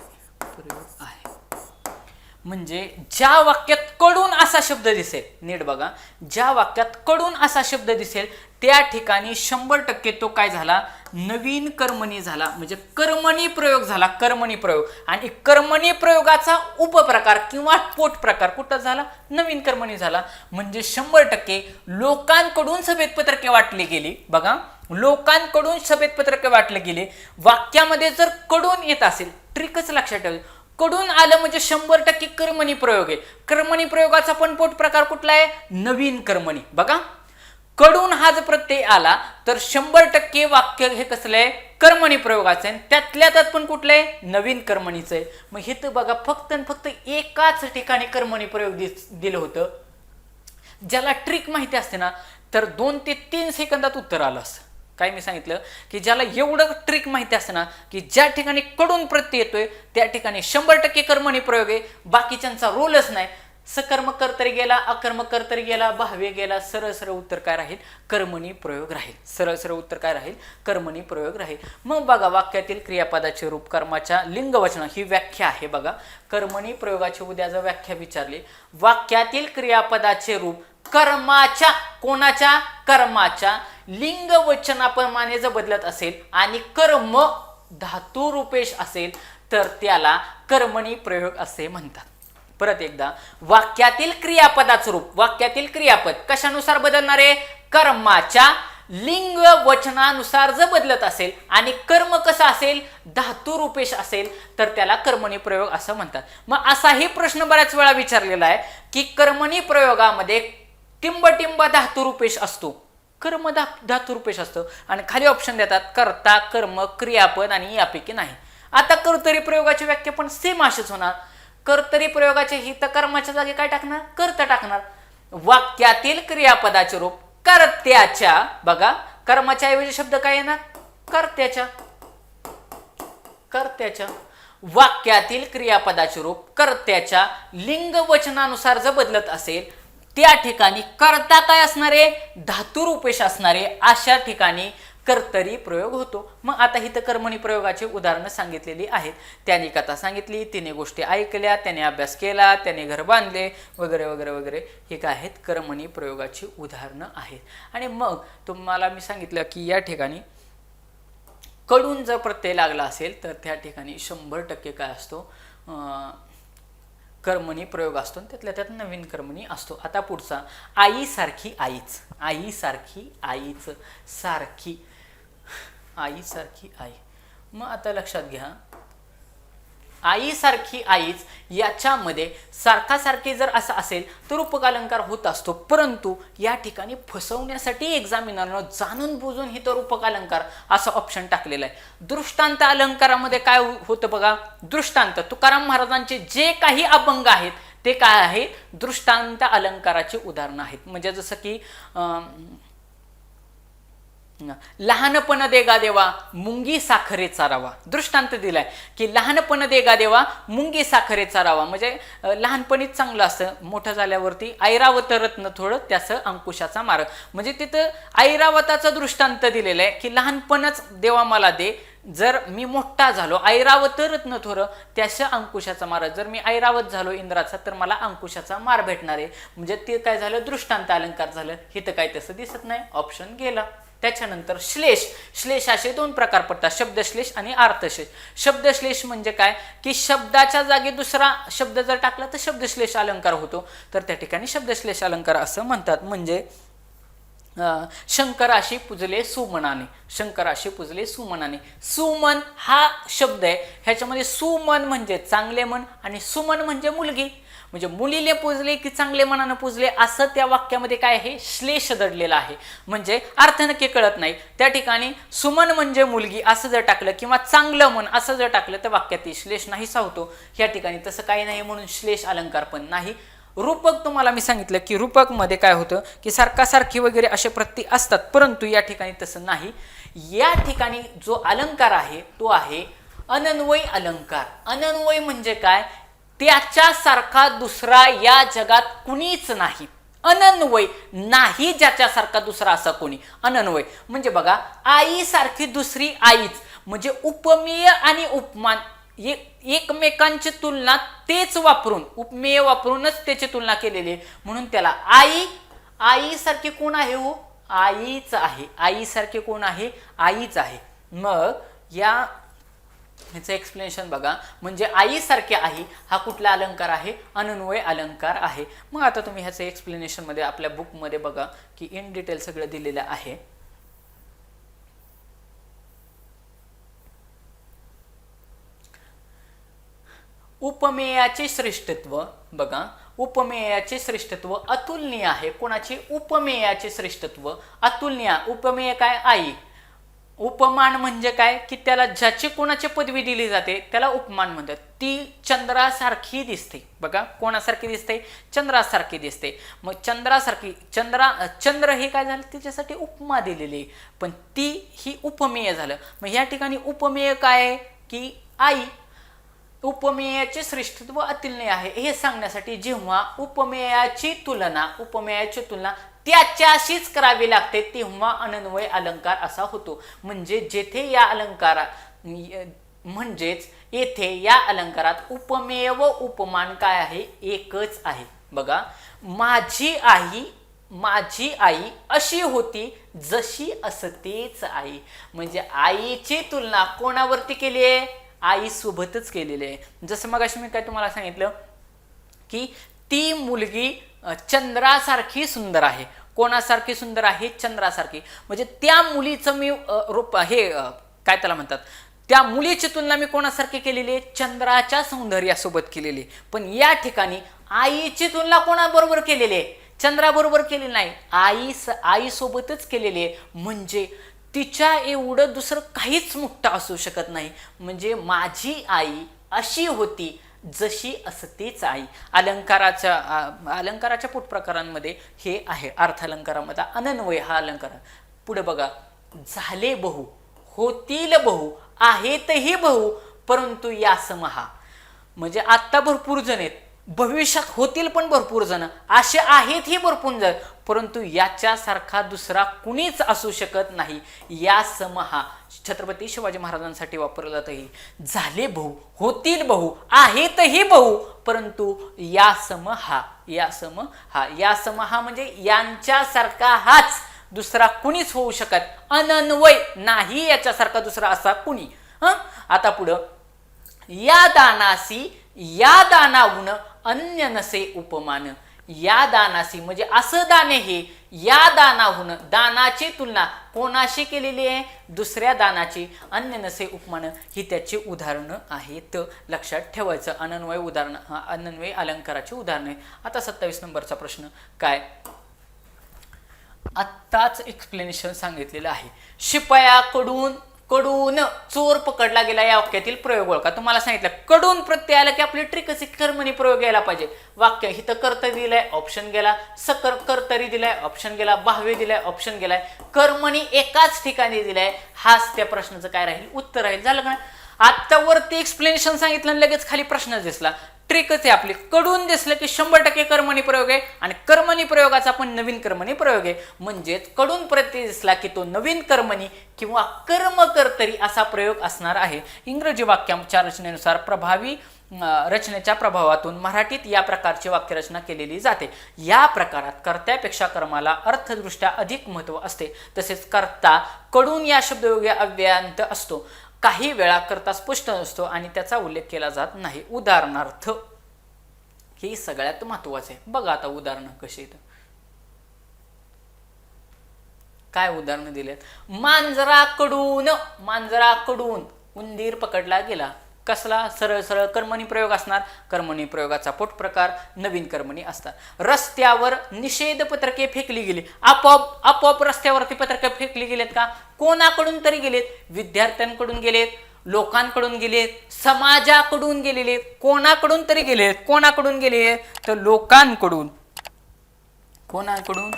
म्हणजे ज्या वाक्यात कडून असा शब्द दिसेल, नीट बघा, ज्या वाक्यात कडून असा शब्द दिसेल त्या ठिकाणी 100% तो काय झाला, नवीन कर्मणी झाला. म्हणजे कर्मणी प्रयोग झाला, कर्मणी प्रयोग. आणि कर्मणी प्रयोगाचा उपप्रकार किंवा पोट प्रकार कुठं झाला, नवीन कर्मणी झाला. म्हणजे 100% लोकांकडून सभेत पत्रके वाटली गेली. बघा, लोकांकडून सभेत पत्रके वाटले गेले. वाक्यामध्ये जर कडून येत असेल, ट्रिकच लक्षात ठेवा, कडून आलं म्हणजे 100% कर्मणी प्रयोग आहे. कर्मणी प्रयोगाचा पण पोट प्रकार कुठला आहे, नवीन कर्मणी. बघा, कडून हा जर प्रत्यय आला तर 100% वाक्य हे कसलं आहे, कर्मणी प्रयोगाचं आहे, त्यातल्या त्यात पण कुठलं आहे, नवीन कर्मणीचं आहे. मग इथं बघा फक्त आणि फक्त एकाच ठिकाणी कर्मणी प्रयोग दिलं होतं. ज्याला ट्रिक माहिती असते ना तर 2 ते 3 सेकंदात उत्तर आलं असतं. काय मी सांगितलं की ज्याला एवढं ट्रिक माहिती असतं ना की ज्या ठिकाणी कडून प्रत्यय येतोय त्या ठिकाणी 100% कर्मणी प्रयोग आहे, बाकीच्यांचा रोलच नाही. सकर्म कर्तरी गेला, अकर्म कर्तरी गेला, भाव्य गेला, सरळ सरळ उत्तर काय राहील, कर्मणी प्रयोग राहील. सरळ सरळ उत्तर काय राहील, कर्मणी प्रयोग राहील. मग बघा वाक्यातील क्रियापदाचे रूप कर्माच्या लिंगवचन ही व्याख्या आहे. बघा कर्मणी प्रयोगाची उद्या जर व्याख्या विचारली, वाक्यातील क्रियापदाचे रूप कर्माच्या, कोणाच्या, कर्माच्या लिंग वचनाप्रमाणे जर बदलत असेल आणि कर्म धातू रूपेश असेल तर त्याला कर्मणी प्रयोग असे म्हणतात. परत एकदा, वाक्यातील क्रियापदाचं रूप, वाक्यातील क्रियापद कशानुसार बदलणार आहे, कर्माच्या लिंग वचनानुसार जर बदलत असेल आणि कर्म कसं असेल, धातू रूपेश असेल तर त्याला कर्मणी प्रयोग असं म्हणतात. मग असाही प्रश्न बऱ्याच वेळा विचारलेला आहे की कर्मणी प्रयोगामध्ये टिंब धातू रूपेश असतो, कर्म धातू रूपेश असतं आणि खाली ऑप्शन देतात कर्ता, कर्म, क्रियापद आणि यापैकी नाही. आता कर्तरी प्रयोगाची व्याख्या पण सेम अशीच होणार. कर्तरी प्रयोगाचे हित कर्माच्या जागी काय टाकणार, कर्ता टाकणार. वाक्यातील क्रियापदाचे रूप कर्त्याच्या, बघा कर्माच्या ऐवजी शब्द काय येणार, कर्त्याच्या. कर्त्याच्या वाक्यातील क्रियापदाचे रूप कर्त्याच्या लिंग वचनानुसार जर बदलत असेल त्या ठिकाणी कर्ता काय असणार आहे, धातू रूपेश असणार आहे. अशा ठिकाणी कर्तरी प्रयोग होतो. मग आता इथं कर्मणी प्रयोगाची उदाहरणं सांगितलेली आहेत. त्याने कथा सांगितली, तिने गोष्टी ऐकल्या, त्याने अभ्यास केला, त्याने घर बांधले वगैरे वगैरे वगैरे. हे काय आहेत, कर्मणी प्रयोगाची उदाहरणं आहेत. आणि मग तुम्हाला मी सांगितलं की या ठिकाणी कडून जर प्रत्यय लागला असेल तर त्या ठिकाणी 100% काय असतो, कर्मणी प्रयोग असतो, त्यातल्या त्यात नवीन कर्मणी असतो. आता पुढचा, आई सारखी आईच, आई सारखी आईच, सारखी, आई सारखी आई. मग आता लक्षात घ्या, आई सारखी आईच याच्यामध्ये सारखा सारखी जर असं असेल तर रूपकालंकार होत असतो. परंतु या ठिकाणी फसवण्यासाठी एक्झामिनरनं जाणून बुजून ही तर रूपकालंकार असं ऑप्शन टाकलेलं आहे. दृष्टांत अलंकारामध्ये काय होतं बघा, दृष्टांत तुकाराम महाराजांचे जे काही अभंग आहेत ते काय आहे, दृष्टांत अलंकाराची उदाहरणं आहेत. म्हणजे जसं की लहानपण देगा देवा मुंगी साखरे चारावा, दृष्टांत दिलाय की लहानपण देगा देवा मुंगी साखरे चारावा. म्हणजे लहानपणीच चांगलं असतं, मोठं झाल्यावरती ऐरावत रत्न थोडं त्याचं अंकुशाचा मार्ग. म्हणजे तिथं ऐरावताचा दृष्टांत दिलेला आहे की लहानपणच देवा मला दे, जर मी मोठा झालो ऐरावत रत्न थोरं त्याच्या अंकुशाचा मार, जर मी ऐरावत झालो इंद्राचा तर मला अंकुशाचा मार भेटणार आहे. म्हणजे ते काय झालं, दृष्टांत अलंकार झालं. हे तर काय तसं दिसत नाही, ऑप्शन गेला. त्याच्यानंतर श्लेष, श्लेष असे 2 प्रकार पडतात, शब्दश्लेष आणि अर्थश्लेष. शब्दश्लेष म्हणजे काय की शब्दाच्या जागी दुसरा शब्द जर टाकला तर शब्दश्लेष अलंकार होतो, तर त्या ठिकाणी शब्दश्लेष अलंकार असं म्हणतात. म्हणजे शंकराशी पूजले सुमनाने, शंकराशी पूजले सुमनाने. सुमन हा शब्द आहे, ह्याच्यामध्ये सुमन म्हणजे चांगले मन आणि सुमन म्हणजे मुलगी. म्हणजे मुलीने पूजले की चांगले मनानं पूजले असं त्या वाक्यामध्ये काय आहे, श्लेष दडलेला आहे. म्हणजे अर्थ नक्की कळत नाही. त्या ठिकाणी सुमन म्हणजे मुलगी असं जर टाकलं किंवा चांगलं मन असं जर टाकलं तर वाक्यातील श्लेष नाहीसा होतो. या ठिकाणी तसं काही नाही म्हणून श्लेष अलंकार पण नाही. रूपक तुम्हाला मी सांगितलं की रूपक मध्ये काय होतं की सारखा सारखी वगैरे असे प्रत्यय असतात, परंतु या ठिकाणी तसं नाही. या ठिकाणी जो अलंकार आहे तो आहे अनन्वय अलंकार. अनन्वय म्हणजे काय, त्याच्यासारखा दुसरा या जगात कुणीच नाही. अनन्वय नाही ज्याच्यासारखा दुसरा असा कोणी. अनन्वय म्हणजे बघा, आई सारखी दुसरी आईच, म्हणजे उपमेय आणि उपमान एकमेकांची तुलना तेच वापरून, उपमेय वापरूनच त्याची तुलना केलेली आहे. म्हणून त्याला आई, आई सारखी कोण आहे हो, आईच आहे. आई सारखी कोण आहे, आईच आहे. मग या ह्याचं एक्सप्लेनेशन बघा, म्हणजे आई सारखे आहे हा कुठला अलंकार आहे, अनन्वय अलंकार आहे. मग आता तुम्ही ह्याचं एक्सप्लेनेशन मध्ये आपल्या बुक मध्ये बघा की इन डिटेल सगळं दिलेलं आहे. उपमेयाचे श्रेष्ठत्व बघा, उपमेयाचे श्रेष्ठत्व अतुलनीय आहे. कोणाचे, उपमेयाचे श्रेष्ठत्व अतुलनीय. उपमेय काय, आई. उपमान म्हणजे काय की त्याला ज्याची कोणाची पदवी दिली जाते त्याला उपमान म्हणतात. ती चंद्रासारखी दिसते. बघा कोणासारखी दिसते? चंद्रासारखी दिसते. मग चंद्रासारखी चंद्र हे काय झालं तिच्यासाठी उपमा दिलेली, पण ती ही उपमेय झालं. मग या ठिकाणी उपमेय काय आहे की आई. उपमेयाचे श्रेष्ठत्व अतुलनीय आहे हे सांगण्यासाठी जेव्हा उपमेयाची तुलना त्याच्याशीच करावी लागते तेव्हा अनन्वय अलंकार असा होतो. म्हणजे म्हणजेच येथे या अलंकारात उपमेय व उपमान काय आहे? एकच आहे. बघा, माझी आई अशी होती जशी असतेच आई. म्हणजे आईची तुलना कोणावरती केली आहे? आई सोबतच केलेली आहे. जसं मगाशी मी काय तुम्हाला सांगितलं की ती मुलगी चंद्रासारखी सुंदर आहे. कोणासारखी सुंदर आहे? चंद्रासारखी. म्हणजे त्या मुलीचं मी काय त्याला म्हणतात, त्या मुलीची तुलना मी कोणासारखी केलेली आहे? चंद्राच्या सौंदर्यासोबत केलेली. पण या ठिकाणी आईची तुलना कोणाबरोबर केलेली आहे? चंद्राबरोबर केलेली नाही, आईसोबतच केलेली आहे. म्हणजे तिच्या एवढं दुसरं काहीच मोठं असू शकत नाही. म्हणजे माझी आई अशी होती जशी असतेच आई. अलंकाराच्या पोटप्रकारांमध्ये हे आहे. अर्थालंकारामध्ये अनन्वय हा अलंकार. पुढे बघा, झाले बहु, होतील बहु, आहेतही बहु, परंतु यासमहा. म्हणजे आत्ता भरपूर जण आहेत, भविष्यात होतील पण भरपूर जण, असे आहेत ही भरपूर जण, परंतु याच्यासारखा दुसरा कुणीच असू शकत नाही. या समहा छत्रपती शिवाजी महाराजांसाठी वापरलं जातं. झाले बहु, होतील बहु, आहेतही बहु, परंतु या समहा म्हणजे यांच्यासारखा हाच दुसरा कुणीच होऊ शकत अनन्वय नाही याच्यासारखा दुसरा असा कुणी. आता पुढं, या दानासी या दानाहून अन्य नसे उपमान. या दानासी म्हणजे असं दाने हे, या दानाहून दानाची तुलना कोणाशी केलेली आहे? दुसऱ्या दानाची. अन्य नसे उपमान ही त्याची उदाहरणं आहेत. लक्षात ठेवायचं. अनन्वय अलंकाराची उदाहरणे. आता 27 नंबरचा प्रश्न काय? आत्ताच एक्सप्लेनेशन सांगितलेलं आहे. शिपायाकडून चोर पकडला गेला या वाक्यातील प्रयोग ओळखा. तुम्हाला सांगितलं कडून प्रत्यय आला की आपली ट्रिक अशी कर्मणी प्रयोग यायला पाहिजे. वाक्य इथं कर्तरी दिलाय, ऑप्शन गेला. कर्तरी दिलाय, ऑप्शन गेला. बाह्य दिलाय, ऑप्शन गेलाय. कर्मणी एकाच ठिकाणी दिलाय. हाच त्या प्रश्नाचं काय राहील? उत्तर राहील. झालं का? आता वरती एक्सप्लेनेशन सांगितलं लगेच खाली प्रश्न दिसला. ट्रिकच आहे आपली. कडून दिसलं की 100% कर्मणी प्रयोग आहे, आणि कर्मणी प्रयोगाचा पण नवीन कर्मणी प्रयोग आहे. म्हणजेच कडून प्रत्यय दिसला की तो नवीन कर्मणी किंवा कर्म कर्तरी असा प्रयोग असणार आहे. इंग्रजी वाक्यांच्या रचनेनुसार प्रभावी रचनेच्या प्रभावातून मराठीत या प्रकारची वाक्यरचना केलेली जाते. या प्रकारात कर्त्यापेक्षा कर्माला अर्थदृष्ट्या अधिक महत्त्व असते. तसेच कर्ता कडून या शब्दयोगी अव्ययांत असतो. काही वेळा कर्ता स्पष्ट नसतो आणि त्याचा उल्लेख केला जात नाही. उदाहरणार्थ हे सगळ्यात महत्वाचे आहे. बघा आता उदाहरणं कशी आहेत. काय उदाहरणं दिलेत? मांजराकडून उंदीर पकडला गेला. कसला? सरळ सरळ कर्मणी प्रयोग असणार. कर्मणी प्रयोगाचा पोट प्रकार नवीन कर्मणी असतात. रस्त्यावर निषेध पत्रके फेकली गेली. आपोआप रस्त्यावरती पत्रके फेकली गेलेत का? कोणाकडून तरी गेलेत. विद्यार्थ्यांकडून गेलेत, लोकांकडून गेलेत, समाजाकडून गेलेले, कोणाकडून तरी गेलेत. कोणाकडून गेले? तर लोकांकडून. कोणाकडून?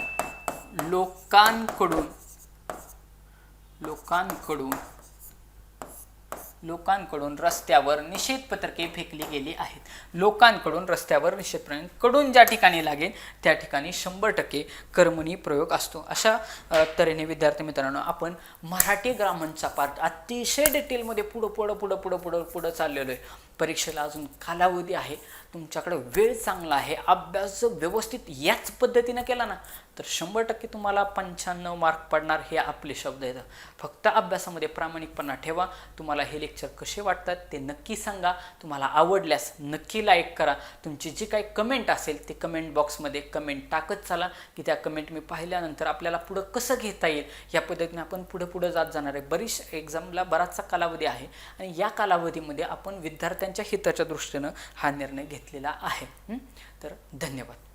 लोकांकडून रस्त्यावर निषेध पत्रके फेकली गेली आहेत. लोकांकडून रस्त्यावर निषेध पत्रके कडून ज्या ठिकाणी लागेल त्या ठिकाणी 100% कर्मणी प्रयोग असतो. अशा तऱ्हेने विद्यार्थी मित्रांनो आपण मराठी ग्रामरचा पार्ट अतिशय डिटेलमध्ये पुढं चाललेलो आहे. परीक्षेला अजून कालावधी आहे. तुमच्याकडे वेळ चांगला आहे. अभ्यास व्यवस्थित याच पद्धतीनं केला ना तर 100% तुम्हाला 95 मार्क पडणार. हे आपले शब्द आहेत. फक्त अभ्यासामध्ये प्रामाणिकपणा ठेवा. तुम्हाला हे लेक्चर कसे वाटतात ते नक्की सांगा. तुम्हाला आवडल्यास नक्की लाईक करा. तुमची जी काही कमेंट असेल ते कमेंट बॉक्समध्ये कमेंट टाकत चला की त्या कमेंट मी पाहिल्यानंतर आपल्याला पुढं कसं घेता येईल या पद्धतीने आपण पुढे जात जाणार आहे. बरीच एक्झामला बराचसा कालावधी आहे आणि या कालावधीमध्ये आपण विद्यार्थ्यांच्या हिताच्या दृष्टीनं हा निर्णय घेतलेला आहे. तर धन्यवाद.